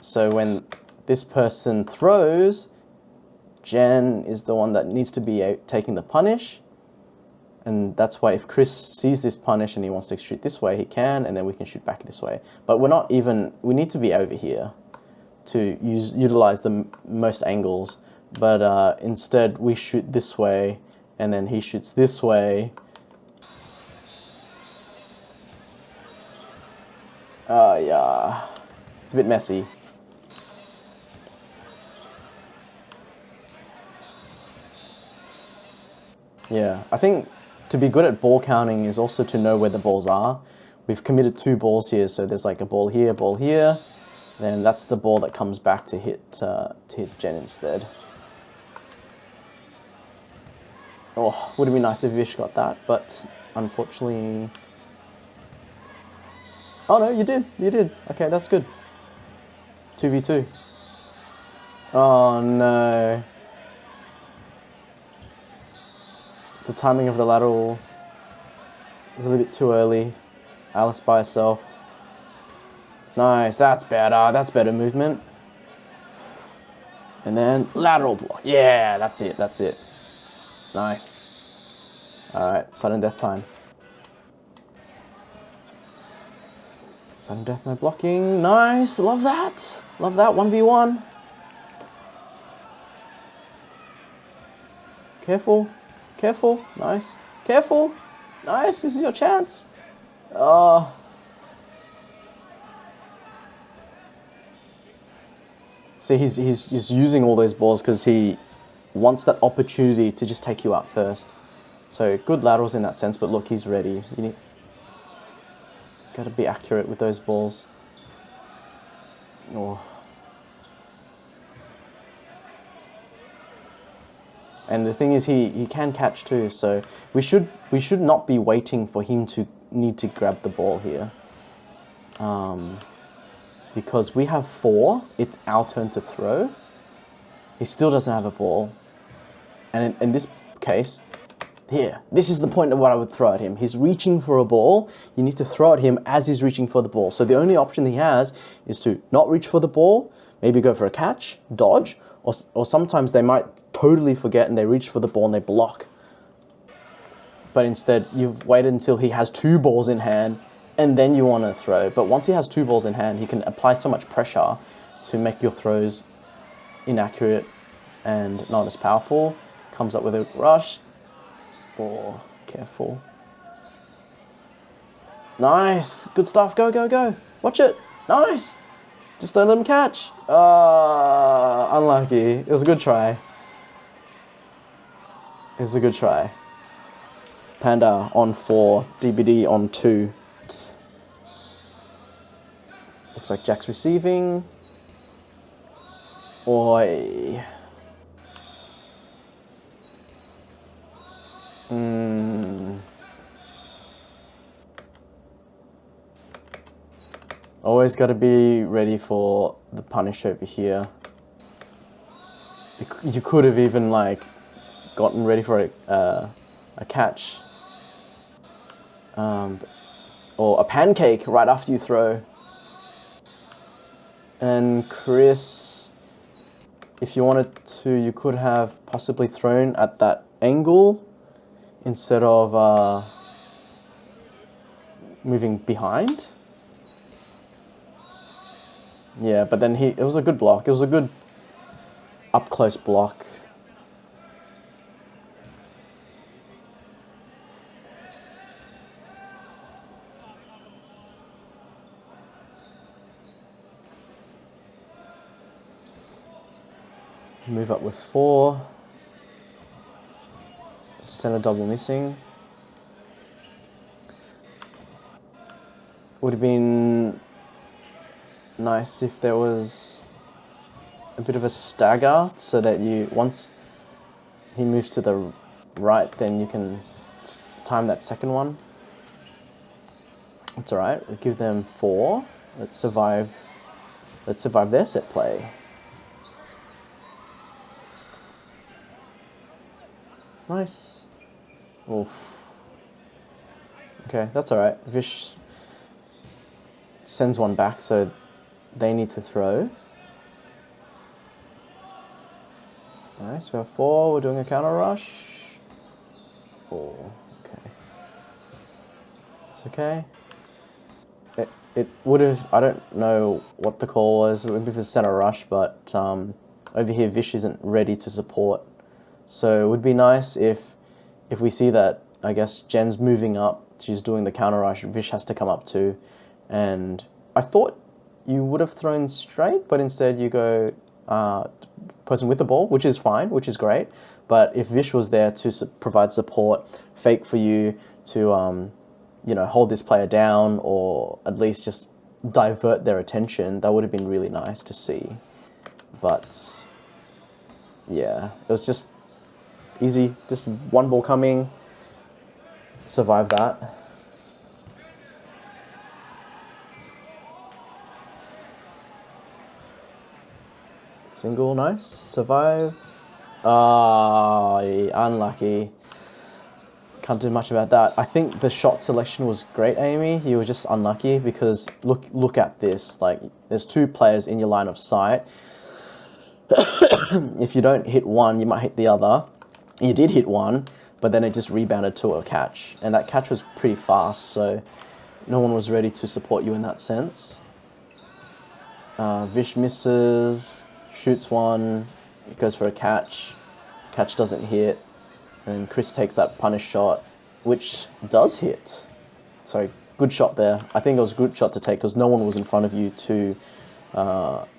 So when this person throws, Jen is the one that needs to be taking the punish. And that's why if Chris sees this punish and he wants to shoot this way, he can, and then we can shoot back this way. But we're not even, we need to be over here to utilize the most angles. But instead we shoot this way, and then he shoots this way. Yeah, it's a bit messy. Yeah, I think to be good at ball counting is also to know where the balls are. We've committed 2 balls here, so there's like a ball here. Then that's the ball that comes back to hit Jen instead. Oh, would have been nice if Vish got that, but unfortunately... Oh no, you did. Okay, that's good. 2v2. Oh no. The timing of the lateral is a little bit too early. Alice by herself. Nice, that's better. That's better movement. And then lateral block. Yeah, that's it. Nice. Alright, sudden death time. Sudden death, no blocking. Nice, love that. Love that, 1v1. Careful. Nice. Careful. Nice, this is your chance. Oh. See, he's just using all those balls because he wants that opportunity to just take you out first. So good laterals in that sense, but look, he's ready. You gotta be accurate with those balls. Oh. And the thing is, he can catch too, so we should not be waiting for him to need to grab the ball here. Because we have 4, it's our turn to throw. He still doesn't have a ball. And in this case, here, this is the point of what I would throw at him. He's reaching for a ball. You need to throw at him as he's reaching for the ball. So the only option he has is to not reach for the ball, maybe go for a catch, dodge, or sometimes they might totally forget and they reach for the ball and they block. But instead, you've waited until he has 2 balls in hand and then you want to throw. But once he has 2 balls in hand, he can apply so much pressure to make your throws inaccurate and not as powerful. Comes up with a rush. Oh, careful. Nice. Good stuff. Go. Watch it. Nice. Just don't let him catch. Unlucky. It was a good try. It was a good try. Panda on 4, DBD on 2. Looks like Jack's receiving. Oi. Always got to be ready for the punish over here. You could have even like gotten ready for a catch. Or a pancake right after you throw. And Chris, if you wanted to, you could have possibly thrown at that angle instead of moving behind. Yeah, but then it was a good block. It was a good up-close block. Move up with 4. Center double missing. Would have been nice if there was a bit of a stagger so that once he moves to the right, then you can time that second one. It's alright, we'll give them 4. Let's survive their set play. Nice. Oof. Okay, that's alright. Vish sends one back, so they need to throw. Nice, we have 4. We're doing a counter rush. Oh, okay. It's okay. It would have, I don't know what the call was, it would be for center rush, but over here Vish isn't ready to support. So it would be nice if we see that, I guess, Jen's moving up, she's doing the counter rush, Vish has to come up too. And I thought you would have thrown straight, but instead you go person with the ball, which is fine, which is great. But if Vish was there to provide support, fake for you to, you know, hold this player down or at least just divert their attention, that would have been really nice to see. But yeah, it was just easy, just one ball coming, survive that. Single, nice, survive. Unlucky. Can't do much about that. I think the shot selection was great, Amy. You were just unlucky because look at this. Like, there's 2 players in your line of sight. If you don't hit one, you might hit the other. You did hit one, but then it just rebounded to a catch. And that catch was pretty fast, so no one was ready to support you in that sense. Vish misses, shoots one, goes for a catch. Catch doesn't hit. And Chris takes that punish shot, which does hit. So good shot there. I think it was a good shot to take because no one was in front of you to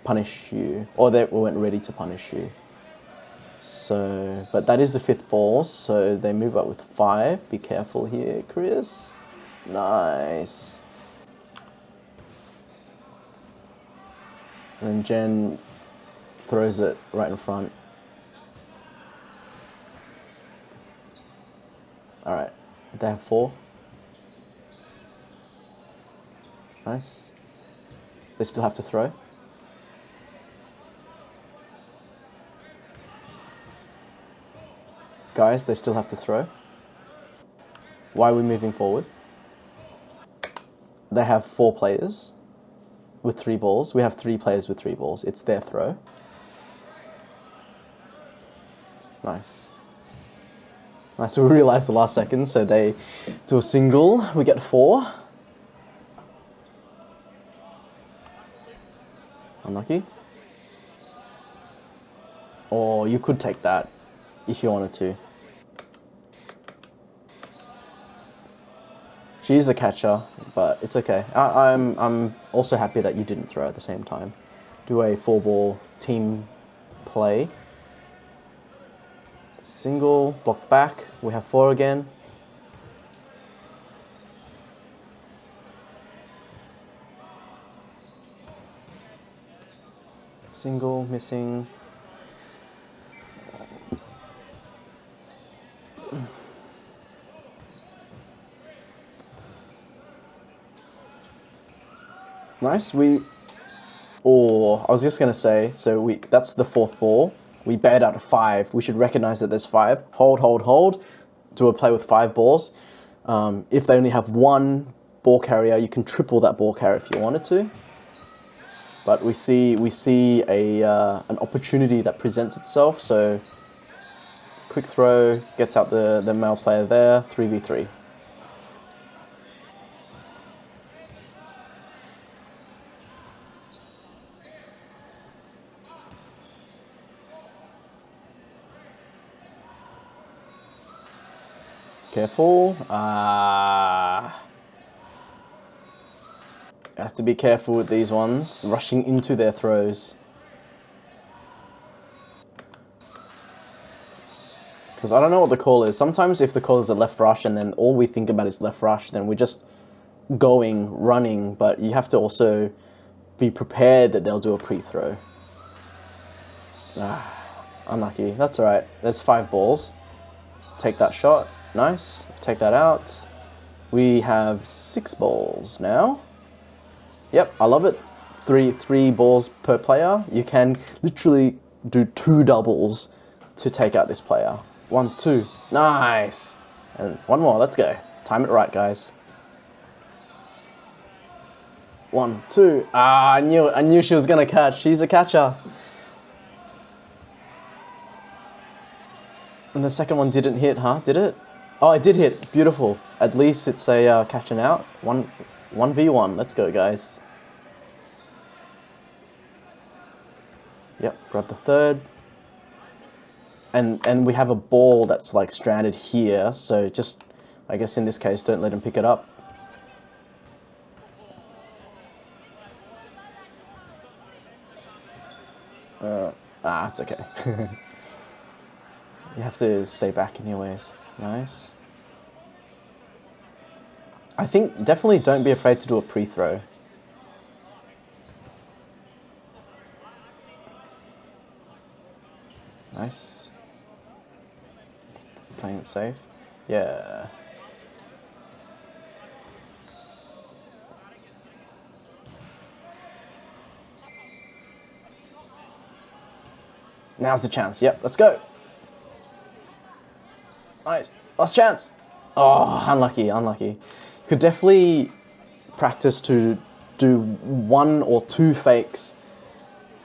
punish you, or they weren't ready to punish you. So, but that is the 5th ball, so they move up with 5. Be careful here, Chris. Nice. And then Jen throws it right in front. All right, they have 4. Nice. They still have to throw. Guys, they still have to throw. Why are we moving forward? They have 4 players with 3 balls. We have 3 players with 3 balls. It's their throw. Nice. Nice, we realised the last second, so they do a single. We get 4. Unlucky. Or you could take that if you wanted to. She is a catcher, but it's okay. I'm also happy that you didn't throw at the same time. do a 4-ball team play. Single, block back, we have 4 again. Single, missing. Nice, I was just gonna say, so that's the 4th ball. We bet out of 5. We should recognize that there's 5. Hold, hold, hold. Do a play with 5 balls. If they only have 1 ball carrier, you can triple that ball carrier if you wanted to. But we see an opportunity that presents itself. So quick throw gets out the male player there. 3v3. Careful. You have to be careful with these ones, rushing into their throws. Because I don't know what the call is. Sometimes if the call is a left rush and then all we think about is left rush, then we're just going, running, but you have to also be prepared that they'll do a pre-throw. Unlucky. That's all right. There's 5 balls. Take that shot. Nice. Take that out. We have 6 balls now. Yep, I love it. Three balls per player. You can literally do 2 doubles to take out this player. 1, 2. Nice. And 1 more. Let's go. Time it right, guys. 1, 2. I knew she was gonna catch. She's a catcher. And the second one didn't hit, huh? Did it? Oh, it did hit. Beautiful. At least it's a catch and out. 1v1. Let's go, guys. Yep, grab the 3rd. And we have a ball that's like stranded here, so just, I guess in this case, don't let him pick it up. It's okay. You have to stay back anyways. Nice. I think definitely don't be afraid to do a pre-throw. Nice. Playing it safe. Yeah. Now's the chance. Yep, let's go. Nice. Last chance. Oh, unlucky, unlucky. You could definitely practice to do 1 or 2 fakes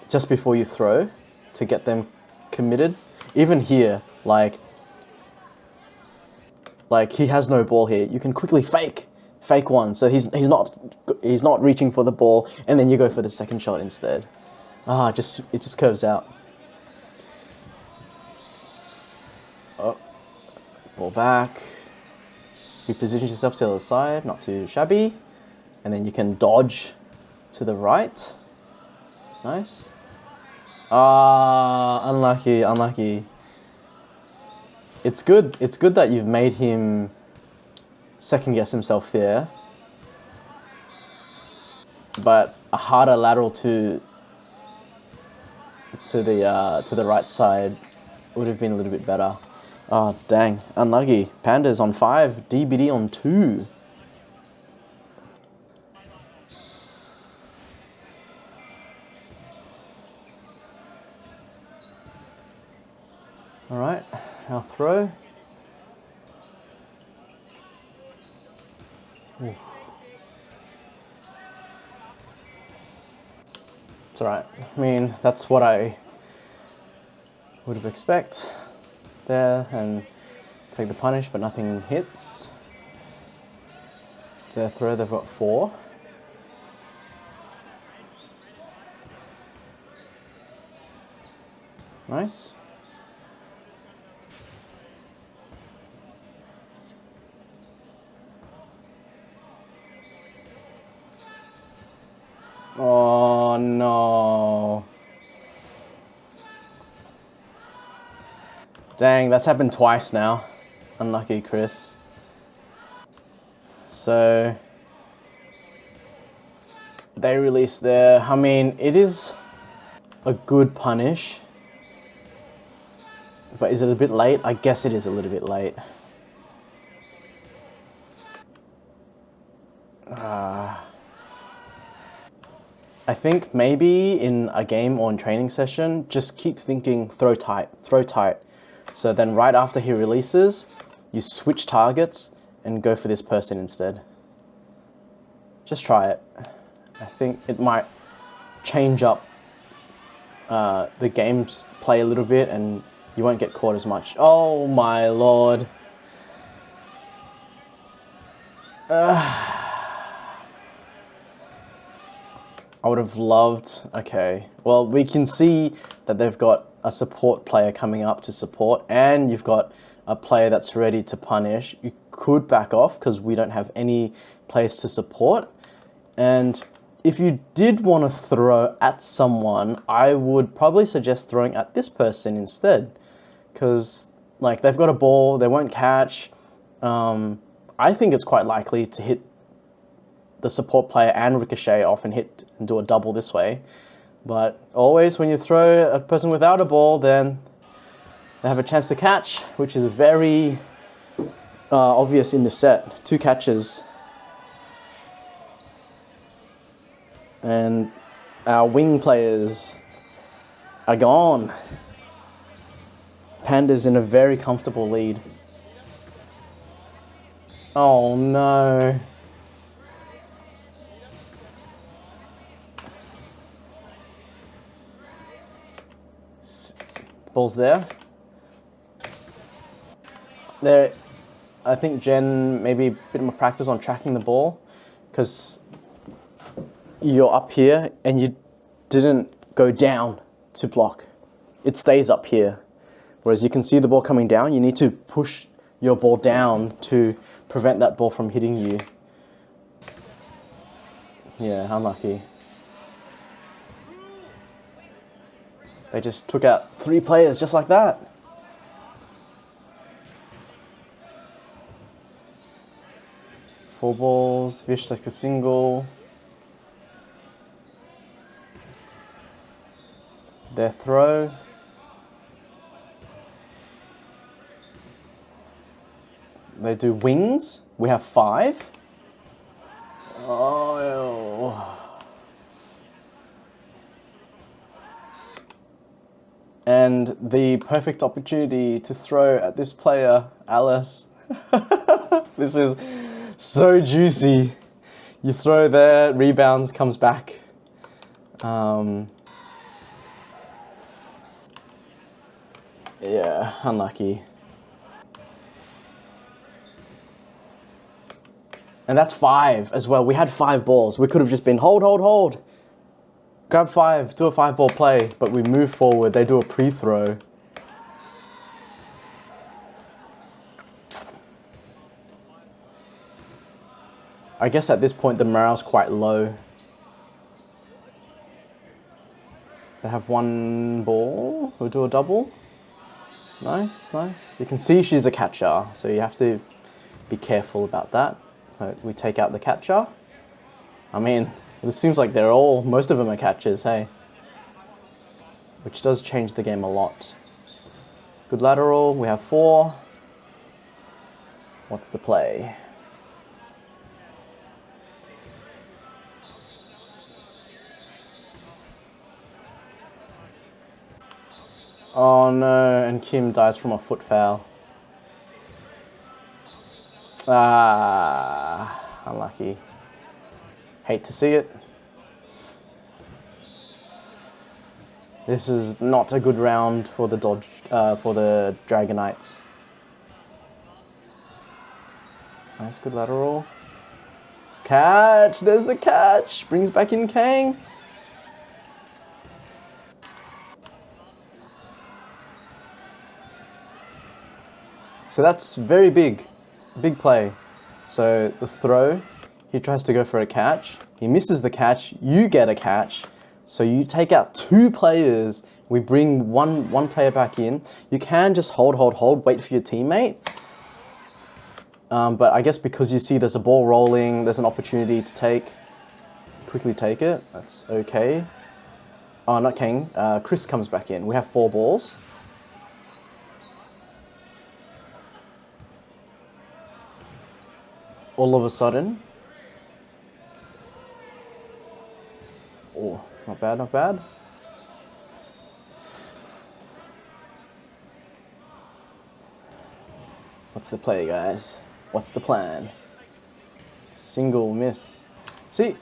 just before you throw to get them committed. Even here, like he has no ball here. You can quickly fake 1. So he's not reaching for the ball, and then you go for the second shot instead. It just curves out. Oh, ball back. Reposition yourself to the other side, not too shabby, and then you can dodge to the right. Nice. Unlucky, unlucky. It's good that you've made him second guess himself there. But a harder lateral to the right side would have been a little bit better. Oh, dang. Unlucky. Pandas on 5, DBD on 2. All right, our throw. Ooh. It's all right. I mean, that's what I would have expected there, and take the punish, but nothing hits. Their throw, they've got 4. Nice. Oh no. Dang, that's happened twice now. Unlucky, Chris. So they release there. I mean, it is a good punish. But is it a bit late? I guess it is a little bit late. I think maybe in a game or in training session, just keep thinking throw tight, throw tight. So then right after he releases, you switch targets and go for this person instead. Just try it. I think it might change up the game's play a little bit and you won't get caught as much. Oh my lord. I would have loved, okay. Well, we can see that they've got a support player coming up to support and you've got a player that's ready to punish. You could back off because we don't have any players to support. And if you did want to throw at someone, I would probably suggest throwing at this person instead. Because like they've got a ball, they won't catch. I think it's quite likely to hit the support player and ricochet off and hit and do a double this way. But always when you throw a person without a ball, then they have a chance to catch, which is very obvious in the set. 2 catches. And our wing players are gone. Panda's in a very comfortable lead. Oh no. Ball's there. There, I think Jen maybe a bit more practice on tracking the ball because you're up here and you didn't go down to block. It stays up here. Whereas you can see the ball coming down, you need to push your ball down to prevent that ball from hitting you. Yeah, unlucky. They just took out 3 players just like that. Four balls, Vish takes a single. Their throw. They do wings. We have 5. Oh. And the perfect opportunity to throw at this player, Alice. This is so juicy. You throw there, rebounds, comes back. Yeah, unlucky. And that's 5 as well. We had 5 balls. We could have just been hold, hold, hold. Grab 5, do a 5-ball play, but we move forward. They do a pre-throw. I guess at this point the morale's quite low. They have 1 ball. We'll do a double. Nice, nice. You can see she's a catcher, so you have to be careful about that. We take out the catcher. I mean, it seems like most of them are catchers, hey? Which does change the game a lot. Good lateral, we have 4. What's the play? Oh no, and Kim dies from a foot foul. Ah, unlucky. Hate to see it. This is not a good round for the Dragonites. Nice, good lateral. Catch! There's the catch! Brings back in Kang. So that's very big. Big play. So the throw, he tries to go for a catch. He misses the catch. You get a catch. So you take out 2 players We bring one player back in. You can just hold, wait for your teammate. But I guess because you see there's a ball rolling, there's an opportunity to quickly take it. That's okay. Oh, not King. Chris comes back in. We have 4 balls. All of a sudden. Oh, not bad, not bad. What's the play, guys? What's the plan? Single miss. See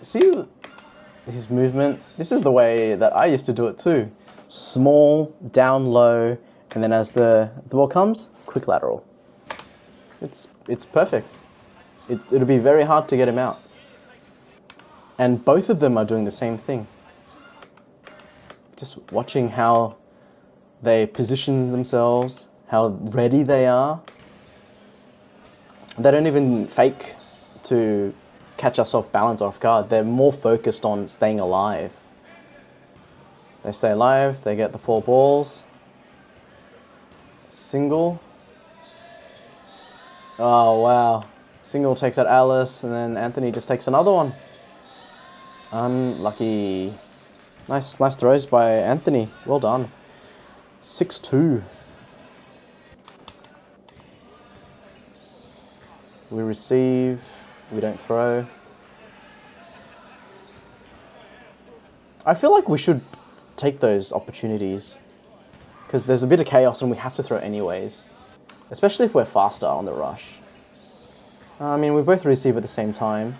his movement? This is the way that I used to do it too. Small, down low, and then as the ball comes, quick lateral. It's perfect. It'll be very hard to get him out. And both of them are doing the same thing. Just watching how they position themselves, how ready they are. They don't even fake to catch us off balance or off guard. They're more focused on staying alive. They stay alive, they get the 4 balls. Single. Oh, wow. Single takes out Alice, and then Anthony just takes another one. Unlucky. Nice throws by Anthony. Well done. 6-2. We receive, we don't throw. I feel like we should take those opportunities because there's a bit of chaos and we have to throw anyways, especially if we're faster on the rush. I mean, we both receive at the same time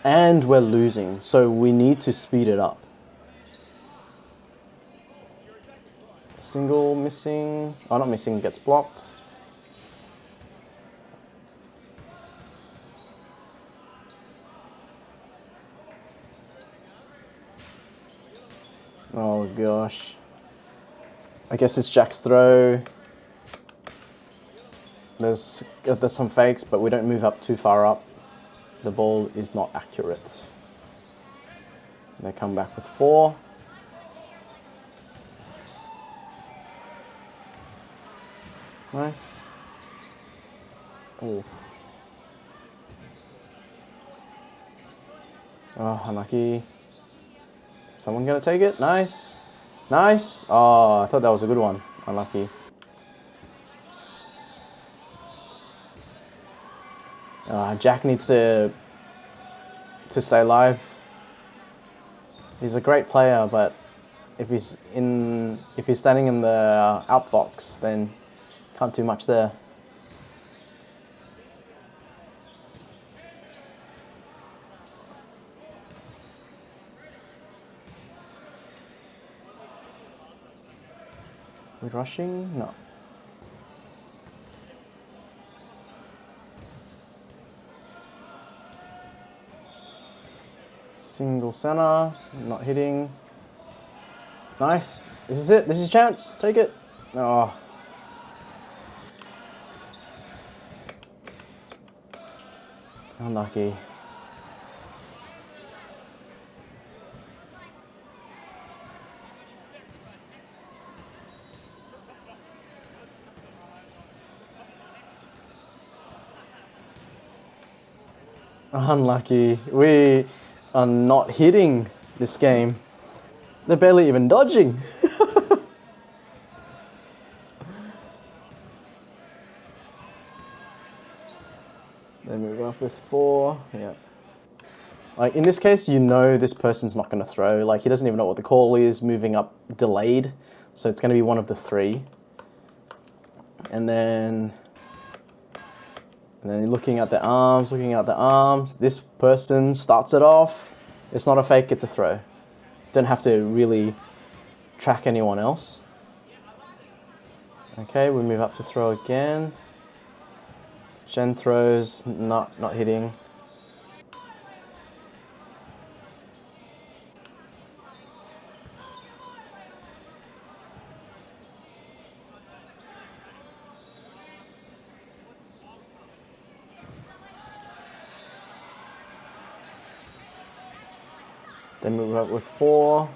and we're losing, so we need to speed it up. Single missing, oh, not missing, gets blocked. Oh gosh. I guess it's Jack's throw. There's some fakes, but we don't move up too far up. The ball is not accurate. They come back with 4. Nice. Oh. Oh, unlucky. Someone gonna take it? Nice. Nice. Oh, I thought that was a good one. Unlucky. Jack needs to stay alive. He's a great player, but if he's standing in the outbox, then can't do much there. We rushing? No. Single center, not hitting. Nice. This is it. This is chance. Take it. Oh. Unlucky. Unlucky. We are not hitting this game. They're barely even dodging. They move off with 4. Yeah. Like in this case, you know this person's not going to throw. Like he doesn't even know what the call is. Moving up delayed, so it's going to be one of the 3. And then you're looking at the arms, This person starts it off. It's not a fake, it's a throw. Don't have to really track anyone else. Okay, we move up to throw again. Jen throws, not hitting. Then move up with 4.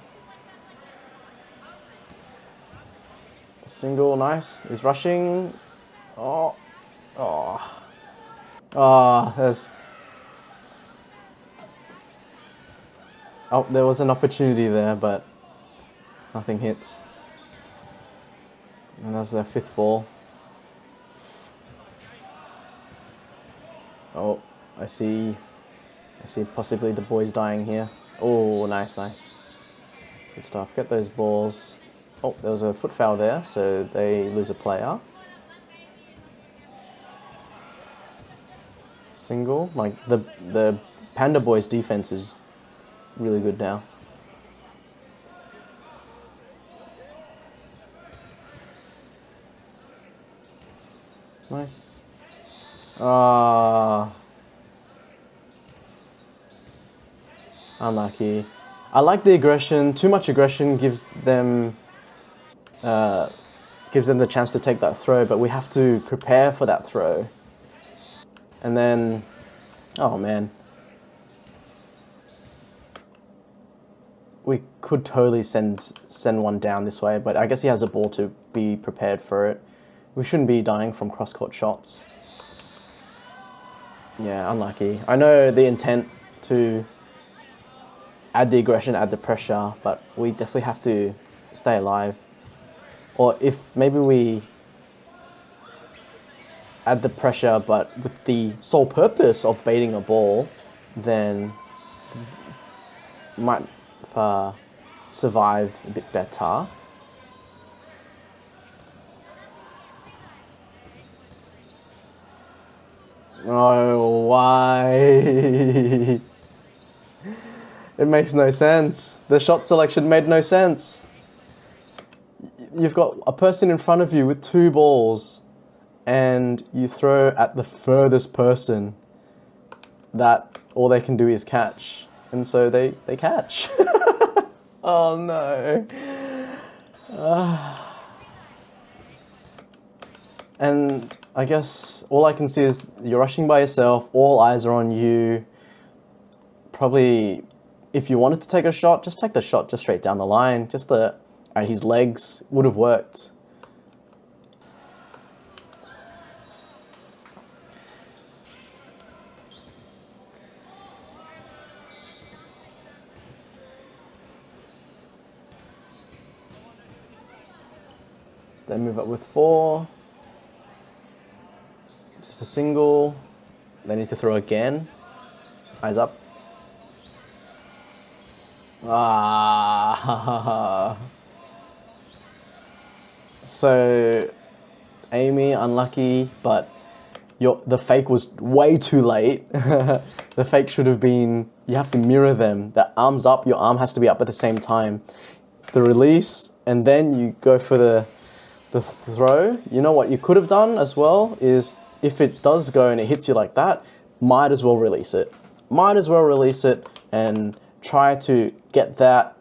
Single, nice. He's rushing. Oh. Oh. Oh, there's... Oh, there was an opportunity there, but nothing hits. And that's their 5th ball. Oh, I see possibly the boys dying here. Oh, nice, nice. Good stuff. Get those balls. Oh, there was a foot foul there, so they lose a player. Single. Like, the Panda boys' defense is really good now. Nice. Ah. Unlucky. I like the aggression. Too much aggression gives them the chance to take that throw, but we have to prepare for that throw. And then, oh man. We could totally send one down this way, but I guess he has a ball to be prepared for it. We shouldn't be dying from cross-court shots. Yeah, unlucky. I know the intent to add the aggression, add the pressure, but we definitely have to stay alive. Or if maybe we add the pressure, but with the sole purpose of baiting a ball, then might survive a bit better. Oh, why? It makes no sense. The shot selection made no sense. You've got a person in front of you with 2 balls and you throw at the furthest person that all they can do is catch. And so they catch. Oh no. And I guess all I can see is you're rushing by yourself, all eyes are on you. Probably, if you wanted to take a shot, just take the shot just straight down the line. Just at his legs would have worked. They move up with 4. Just a single. They need to throw again. Eyes up. Ah. So, Amy, unlucky, but the fake was way too late. The fake should have been, you have to mirror them. The arm's up, your arm has to be up at the same time. The release, and then you go for the throw. You know what you could have done as well is, if it does go and it hits you like that, might as well release it. Might as well release it and try to get that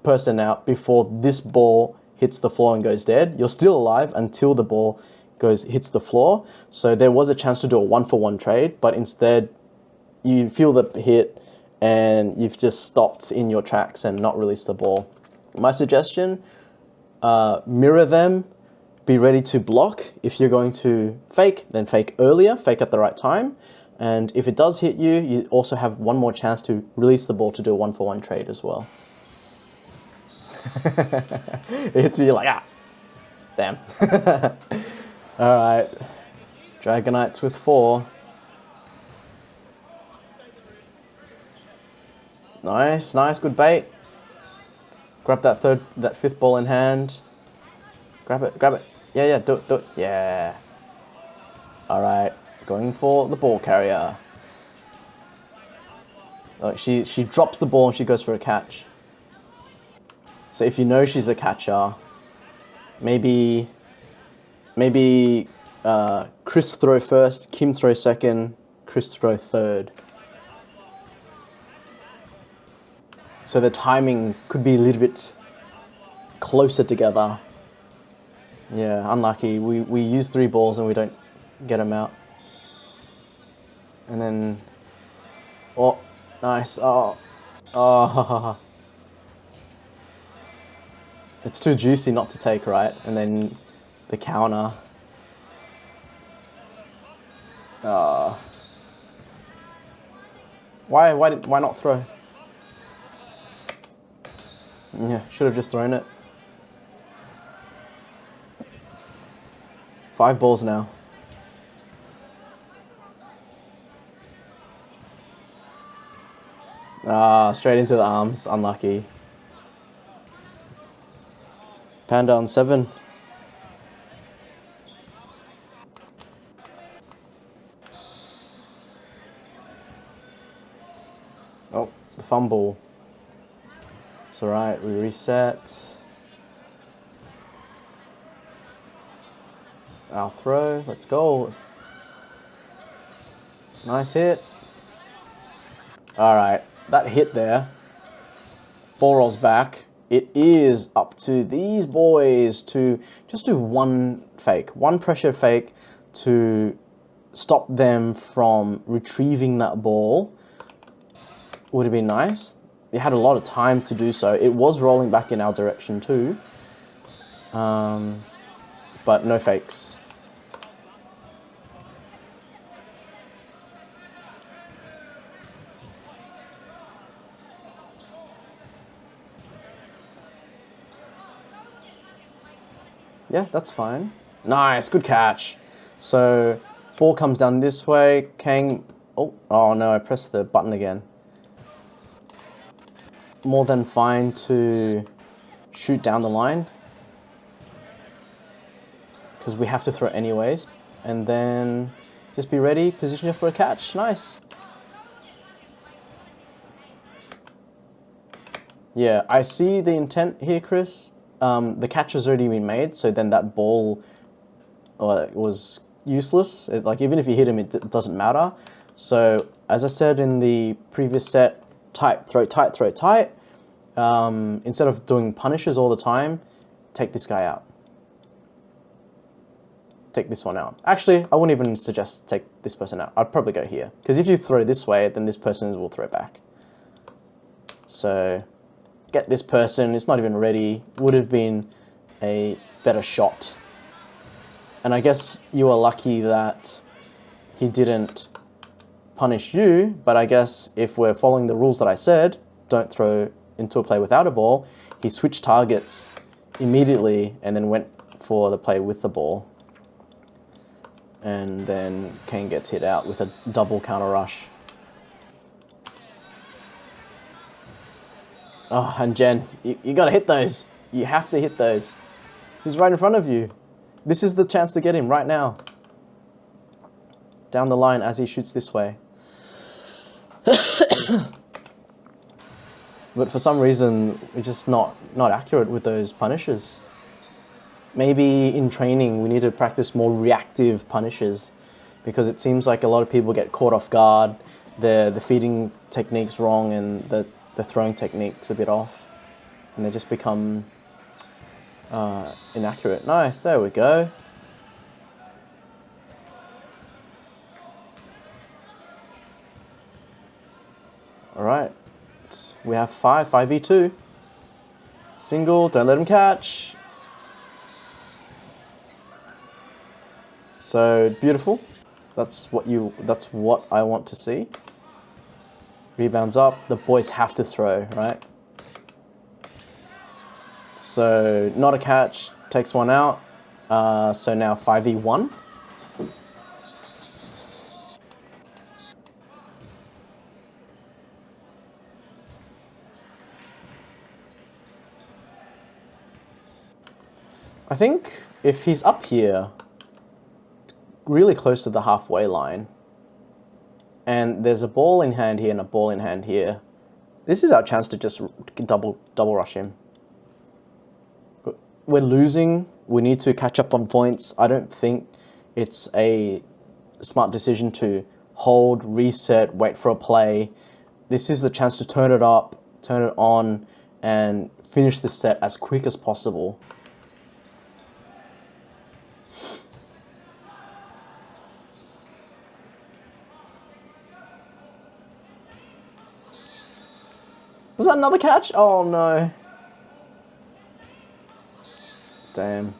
person out before this ball hits the floor and goes dead. You're still alive until the ball hits the floor. So there was a chance to do a 1-for-1 trade, but instead you feel the hit and you've just stopped in your tracks and not released the ball. My suggestion, mirror them. Be ready to block. If you're going to fake, then fake earlier, fake at the right time. And if it does hit you, you also have one more chance to release the ball to do a 1-for-1 trade as well. It hits you, you're like, ah, damn. All right, Dragonites with 4. Nice, nice, good bait. Grab that 5th ball in hand. Grab it, grab it. Yeah, do it, yeah. All right, going for the ball carrier. Oh, she drops the ball and she goes for a catch. So if you know she's a catcher, maybe Chris throw first, Kim throw second, Chris throw third. So the timing could be a little bit closer together. Yeah, unlucky. We use 3 balls and we don't get them out. And then, oh, nice. Oh. It's too juicy not to take, right? And then the counter. Why not throw? Yeah, should have just thrown it. 5 balls now. Straight into the arms. Unlucky. Panda on 7. Oh, the fumble. It's alright, we reset. Our throw, let's go. Nice hit. Alright, that hit there. Ball rolls back. It is up to these boys to just do one fake, one pressure fake to stop them from retrieving that ball. Would have been nice. It had a lot of time to do so. It was rolling back in our direction too. But no fakes. Yeah, that's fine. Nice, good catch. So, ball comes down this way. Kang, oh no, I pressed the button again. More than fine to shoot down the line, because we have to throw anyways. And then just be ready, position it for a catch. Nice. Yeah, I see the intent here, Chris. The catch has already been made, so then that ball was useless. Like, even if you hit him, it doesn't matter. So, as I said in the previous set, tight, throw tight, throw tight. Instead of doing punishes all the time, take this guy out. Take this one out. Actually, I wouldn't even suggest take this person out. I'd probably go here. Because if you throw this way, then this person will throw back. So, get this person, it's not even ready, would have been a better shot. And I guess you were lucky that he didn't punish you, but I guess if we're following the rules that I said, don't throw into a play without a ball, he switched targets immediately and then went for the play with the ball. And then Kane gets hit out with a double counter rush. Oh, and Jen, you gotta hit those. You have to hit those. He's right in front of you. This is the chance to get him right now. Down the line as he shoots this way. But for some reason, we're just not accurate with those punishes. Maybe in training, we need to practice more reactive punishes, because it seems like a lot of people get caught off guard. The feeding technique's wrong and the throwing technique's a bit off, and they just become inaccurate. Nice, there we go. All right, we have 5v2. Single, don't let him catch. So beautiful. That's what I want to see. Rebounds up, the boys have to throw, right? So not a catch, takes one out. So now 5v1. I think if he's up here, really close to the halfway line, and there's a ball in hand here and a ball in hand here, this is our chance to just double rush him. We're losing. We need to catch up on points. I don't think it's a smart decision to hold, reset, wait for a play. This is the chance to turn it up, turn it on, and finish the set as quick as possible. Was that another catch? Oh no. Damn.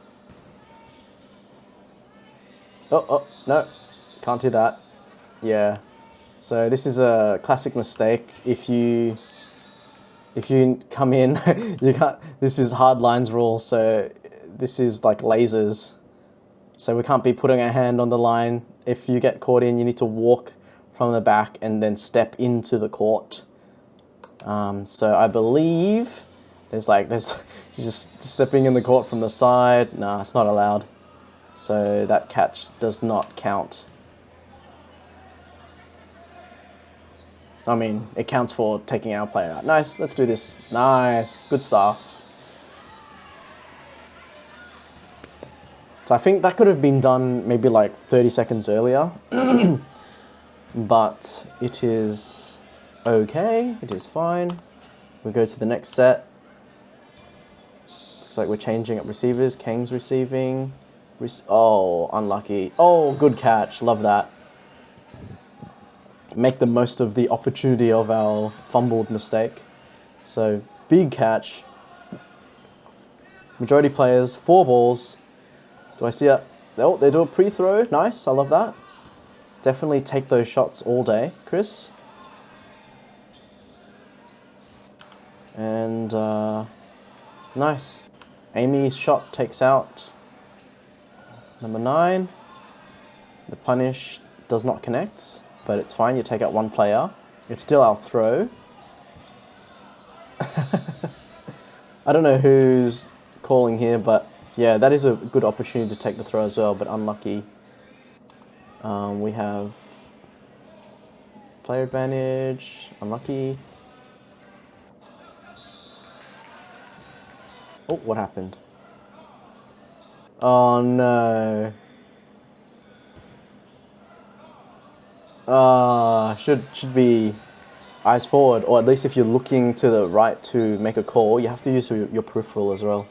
Oh, no, can't do that. Yeah. So this is a classic mistake. If you come in, you can't. This is hard lines rule. So this is like lasers. So we can't be putting our hand on the line. If you get caught in, you need to walk from the back and then step into the court. So I believe there's you're just stepping in the court from the side. Nah, it's not allowed. So that catch does not count. I mean, it counts for taking our player out. Nice, let's do this. Nice, good stuff. So I think that could have been done maybe like 30 seconds earlier. But it is okay, it is fine. We go to the next set. Looks like we're changing up receivers. Kang's receiving. Oh, unlucky. Oh, good catch, love that. Make the most of the opportunity of our fumbled mistake. So, big catch. Majority players, 4 balls. Do I see a... Oh, they do a pre-throw. Nice, I love that. Definitely take those shots all day, Chris. And, nice. Amy's shot takes out number 9. The punish does not connect, but it's fine. You take out 1 player. It's still our throw. I don't know who's calling here, but yeah, that is a good opportunity to take the throw as well, but unlucky. We have player advantage, unlucky. Oh, what happened? Oh no. Should be eyes forward, or at least if you're looking to the right to make a call, you have to use your peripheral as well.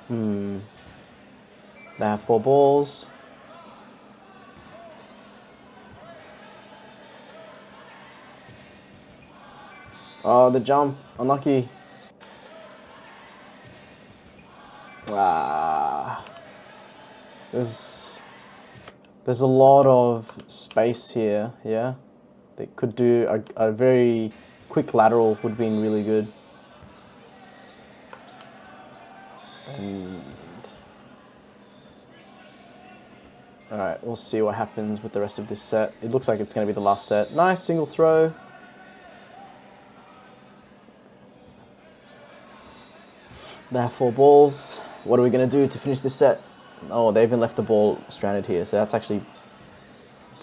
They have 4 balls. Oh, the jump, unlucky. There's a lot of space here, yeah. They could do a very quick lateral would have been really good. And alright, we'll see what happens with the rest of this set. It looks like it's going to be the last set. Nice single throw. They have 4 balls. What are we going to do to finish this set? Oh, they even left the ball stranded here, so that's actually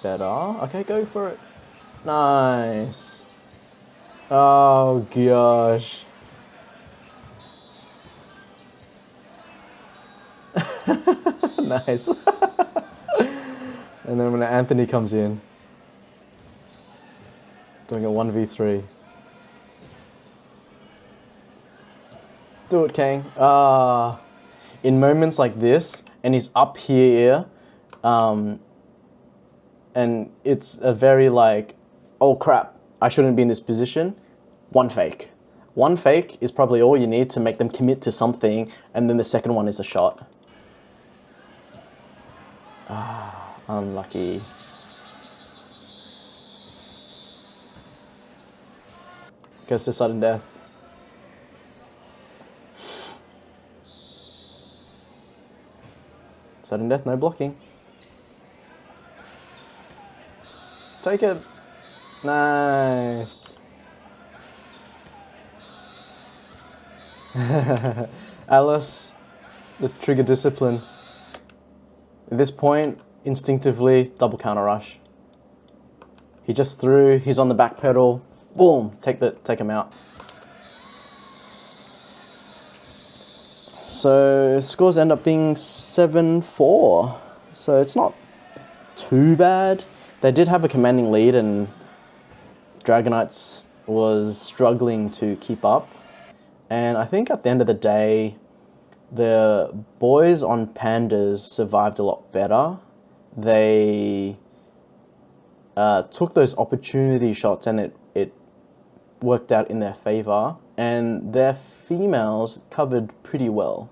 better. Okay, go for it. Nice. Oh, gosh. Nice. And then when Anthony comes in, doing a 1v3. Do it, Kang. In moments like this, and he's up here, and it's a very like, oh crap, I shouldn't be in this position. 1 fake. 1 fake is probably all you need to make them commit to something, and then the second one is a shot. Unlucky. Goes to sudden death. Sudden death, no blocking. Take it. Nice. Alice, the trigger discipline. At this point, instinctively, double counter rush. He just threw, he's on the back pedal. Boom, take him out. So scores end up being 7-4. So it's not too bad. They did have a commanding lead and Dragonites was struggling to keep up. And I think at the end of the day, the boys on Pandas survived a lot better. They took those opportunity shots and it worked out in their favor. And their females covered pretty well.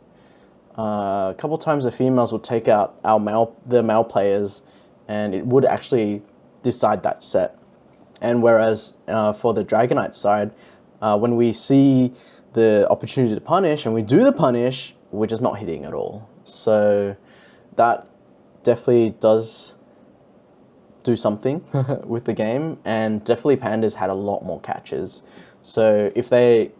a couple times the females would take out the male players, and it would actually decide that set. And whereas for the Dragonite side, when we see the opportunity to punish and we do the punish, we're just not hitting at all. So that definitely does do something with the game, and definitely Pandas had a lot more catches. So if they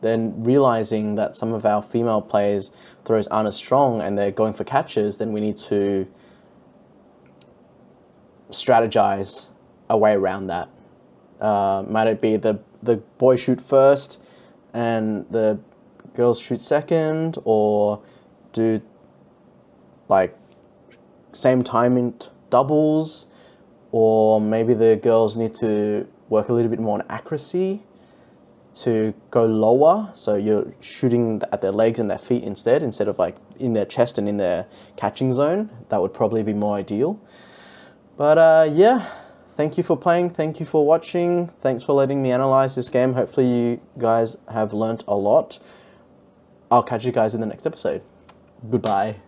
then realizing that some of our female players throws aren't as strong and they're going for catches, then we need to strategize a way around that. Might it be the boys shoot first and the girls shoot second, or do like same time in doubles, or maybe the girls need to work a little bit more on accuracy to go lower, so you're shooting at their legs and their feet instead of like in their chest and in their catching zone. That would probably be more ideal. But yeah, thank you for playing, thank you for watching, thanks for letting me analyze this game. Hopefully you guys have learnt a lot. I'll catch you guys in the next episode. Goodbye.